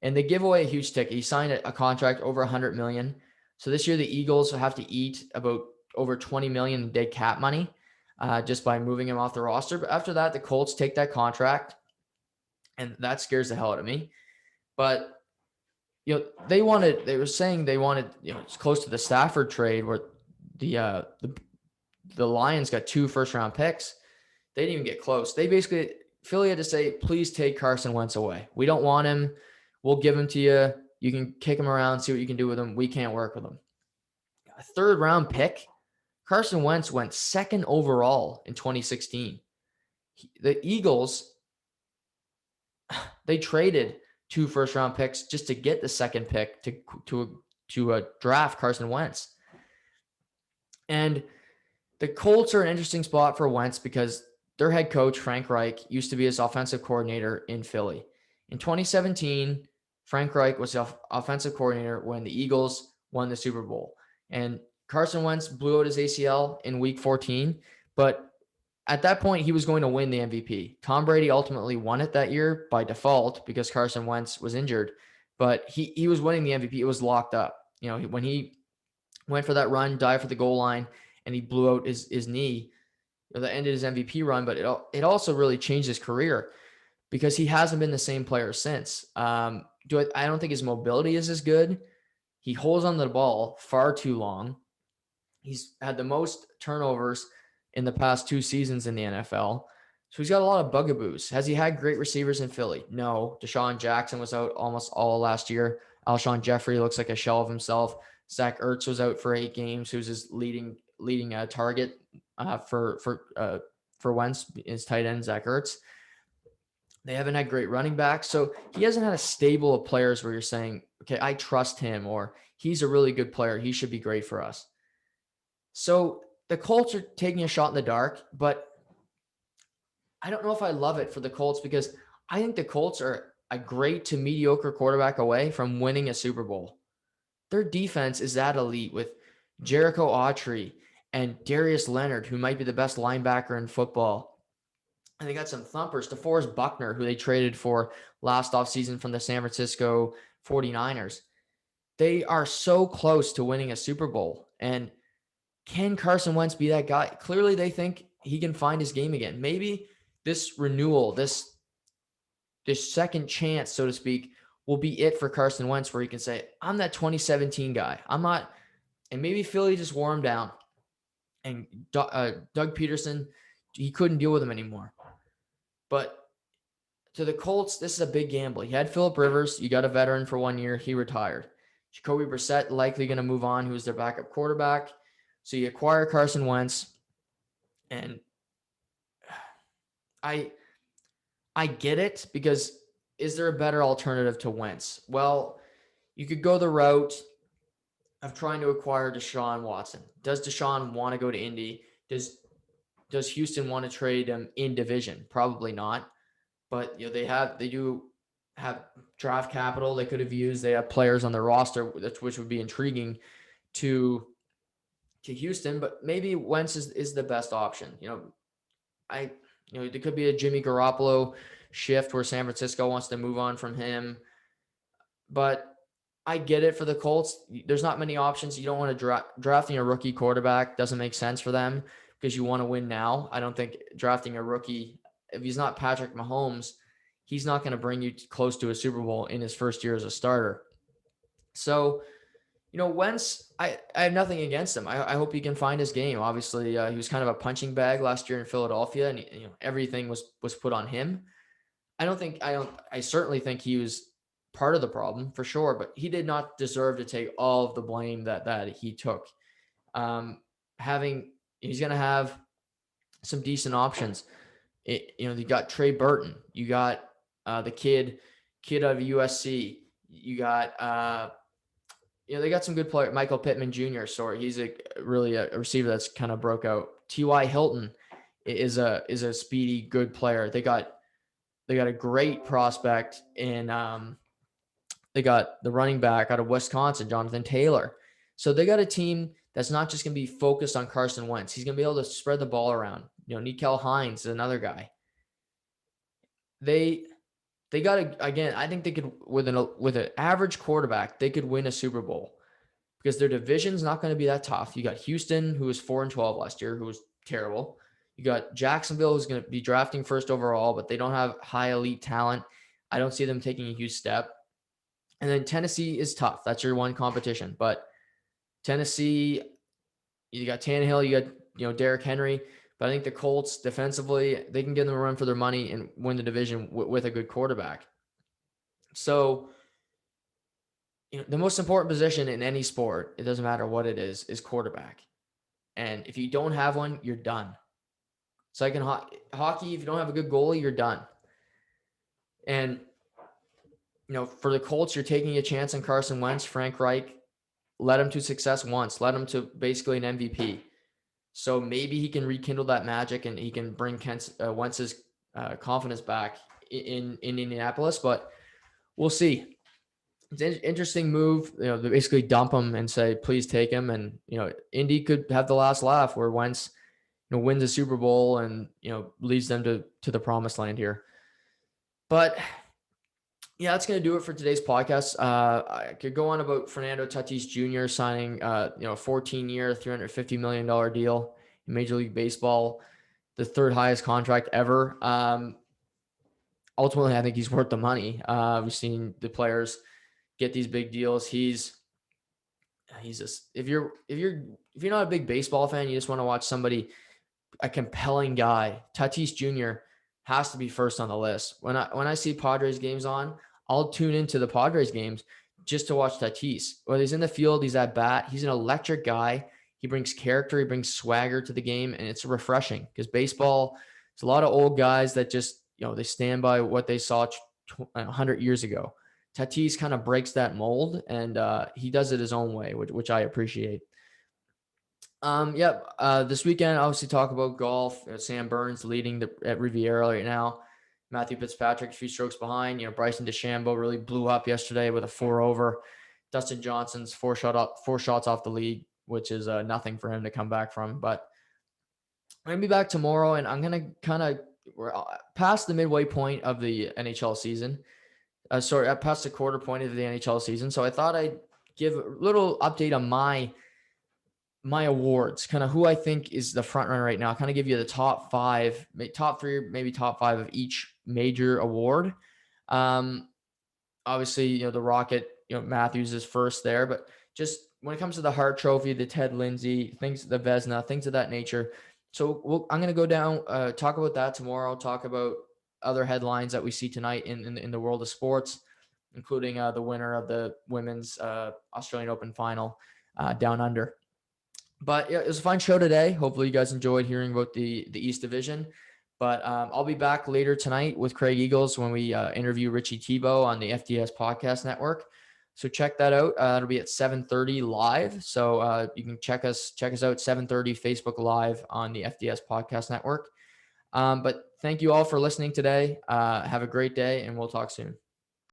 And they give away a huge ticket. He signed a contract over $100 million. So this year the Eagles have to eat about over $20 million in dead cap money just by moving him off the roster. But after that, the Colts take that contract, and that scares the hell out of me. But they were saying they wanted it's close to the Stafford trade where the Lions got 2 first-round picks. They didn't even get close. Philly had to say, please take Carson Wentz away. We don't want him. We'll give him to you. You can kick him around, see what you can do with him. We can't work with him. A 3rd-round pick. Carson Wentz went 2nd overall in 2016. The Eagles, they traded 2 first-round picks just to get the 2nd pick to draft Carson Wentz. And the Colts are an interesting spot for Wentz because their head coach, Frank Reich, used to be his offensive coordinator in Philly. In 2017, Frank Reich was the offensive coordinator when the Eagles won the Super Bowl. And Carson Wentz blew out his ACL in week 14, but at that point, he was going to win the MVP. Tom Brady ultimately won it that year by default because Carson Wentz was injured, but he was winning the MVP. It was locked up. When he went for that run, dived for the goal line, and he blew out his knee, that ended his MVP run, but it also really changed his career because he hasn't been the same player since. I don't think his mobility is as good. He holds on to the ball far too long. He's had the most turnovers in the past 2 seasons in the NFL. So he's got a lot of bugaboos. Has he had great receivers in Philly? No. Deshaun Jackson was out almost all last year. Alshon Jeffrey looks like a shell of himself. Zach Ertz was out for 8 games. He was his leading target for Wentz, his tight end, Zach Ertz. They haven't had great running backs. So he hasn't had a stable of players where you're saying, okay, I trust him, or he's a really good player. He should be great for us. So the Colts are taking a shot in the dark, but I don't know if I love it for the Colts because I think the Colts are a great to mediocre quarterback away from winning a Super Bowl. Their defense is that elite with Jericho Autry and Darius Leonard, who might be the best linebacker in football. And they got some thumpers. DeForest Buckner, who they traded for last offseason from the San Francisco 49ers. They are so close to winning a Super Bowl. And can Carson Wentz be that guy? Clearly, they think he can find his game again. Maybe this renewal, this second chance, so to speak, will be it for Carson Wentz, where he can say, I'm that 2017 guy. I'm not, and maybe Philly just wore him down. And Doug Peterson, he couldn't deal with him anymore. But to the Colts, this is a big gamble. You had Phillip Rivers. You got a veteran for 1 year. He retired. Jacoby Brissett likely going to move on, who was their backup quarterback. So you acquire Carson Wentz, and I get it, because is there a better alternative to Wentz? Well, you could go the route of trying to acquire Deshaun Watson. Does Deshaun want to go to Indy? Does Houston want to trade him in division? Probably not. But they do have draft capital they could have used. They have players on their roster, which would be intriguing to Houston. But maybe Wentz is the best option. There could be a Jimmy Garoppolo shift where San Francisco wants to move on from him. But I get it for the Colts. There's not many options. You don't want to drafting a rookie quarterback doesn't make sense for them because you want to win now. I don't think drafting a rookie, if he's not Patrick Mahomes, he's not going to bring you close to a Super Bowl in his first year as a starter. So, Wentz, I have nothing against him. I hope he can find his game. Obviously, he was kind of a punching bag last year in Philadelphia, and everything was put on him. I certainly think he was part of the problem for sure, but he did not deserve to take all of the blame that he took. He's going to have some decent options. You got Trey Burton. You got the kid out of USC. You got they got some good players. Michael Pittman Jr. Sorry, he's a receiver that's kind of broke out. T.Y. Hilton is a speedy, good player. They got a great prospect in. They got the running back out of Wisconsin, Jonathan Taylor. So they got a team that's not just going to be focused on Carson Wentz. He's going to be able to spread the ball around. Nikel Hines is another guy. They got again. I think they could with an average quarterback, they could win a Super Bowl because their division's not going to be that tough. You got Houston, who was 4-12 last year, who was terrible. You got Jacksonville, who's going to be drafting first overall, but they don't have high elite talent. I don't see them taking a huge step. And then Tennessee is tough. That's your one competition. But Tennessee, you got Tannehill, you got Derrick Henry. But I think the Colts defensively, they can give them a run for their money and win the division with a good quarterback. So the most important position in any sport, it doesn't matter what it is quarterback. And if you don't have one, you're done. It's like in hockey, if you don't have a good goalie, you're done. And for the Colts, you're taking a chance on Carson Wentz. Frank Reich led him to success once, led him to basically an MVP. So maybe he can rekindle that magic and he can bring Wentz's confidence back in Indianapolis. But we'll see. It's an interesting move. They basically dump him and say, please take him. And, Indy could have the last laugh where Wentz, wins a Super Bowl and, leads them to the promised land here. But yeah, that's going to do it for today's podcast. I could go on about Fernando Tatis Jr. signing, a 14-year, $350 million deal in Major League Baseball, the third highest contract ever. Ultimately, I think he's worth the money. We've seen the players get these big deals. He's just, if you're not a big baseball fan, you just want to watch somebody, a compelling guy. Tatis Jr. has to be first on the list. When I see Padres games on, I'll tune into the Padres games just to watch Tatis. Whether he's in the field, he's at bat, he's an electric guy. He brings character, he brings swagger to the game, and it's refreshing because baseball, it's a lot of old guys that just, they stand by what they saw 100 years ago. Tatis kind of breaks that mold, and he does it his own way, which I appreciate. This weekend, obviously talk about golf. Sam Burns leading at Riviera right now. Matthew Fitzpatrick a few strokes behind. Bryson DeChambeau really blew up yesterday with a 4-over. Dustin Johnson's four shots off the lead, which is nothing for him to come back from. But I'm gonna be back tomorrow, and I'm gonna kind of past the midway point of the NHL season. Past the quarter point of the NHL season. So I thought I'd give a little update on my awards, kind of who I think is the front runner right now. Kind of give you the top 5, top 3, maybe top 5 of each major award. Obviously, the Rocket, Matthews is first there, but just when it comes to the Hart Trophy, the Ted Lindsay, the Vezina, things of that nature. So I'm going to go down, talk about that tomorrow, talk about other headlines that we see tonight in the world of sports, including the winner of the women's Australian Open final down under. But yeah, it was a fun show today. Hopefully you guys enjoyed hearing about the East Division. But I'll be back later tonight with Craig Eagles when we interview Richie Tebow on the FDS Podcast Network. So check that out. It'll be at 7:30 live. So you can check us out 7:30 Facebook Live on the FDS Podcast Network. But thank you all for listening today. Have a great day, and we'll talk soon.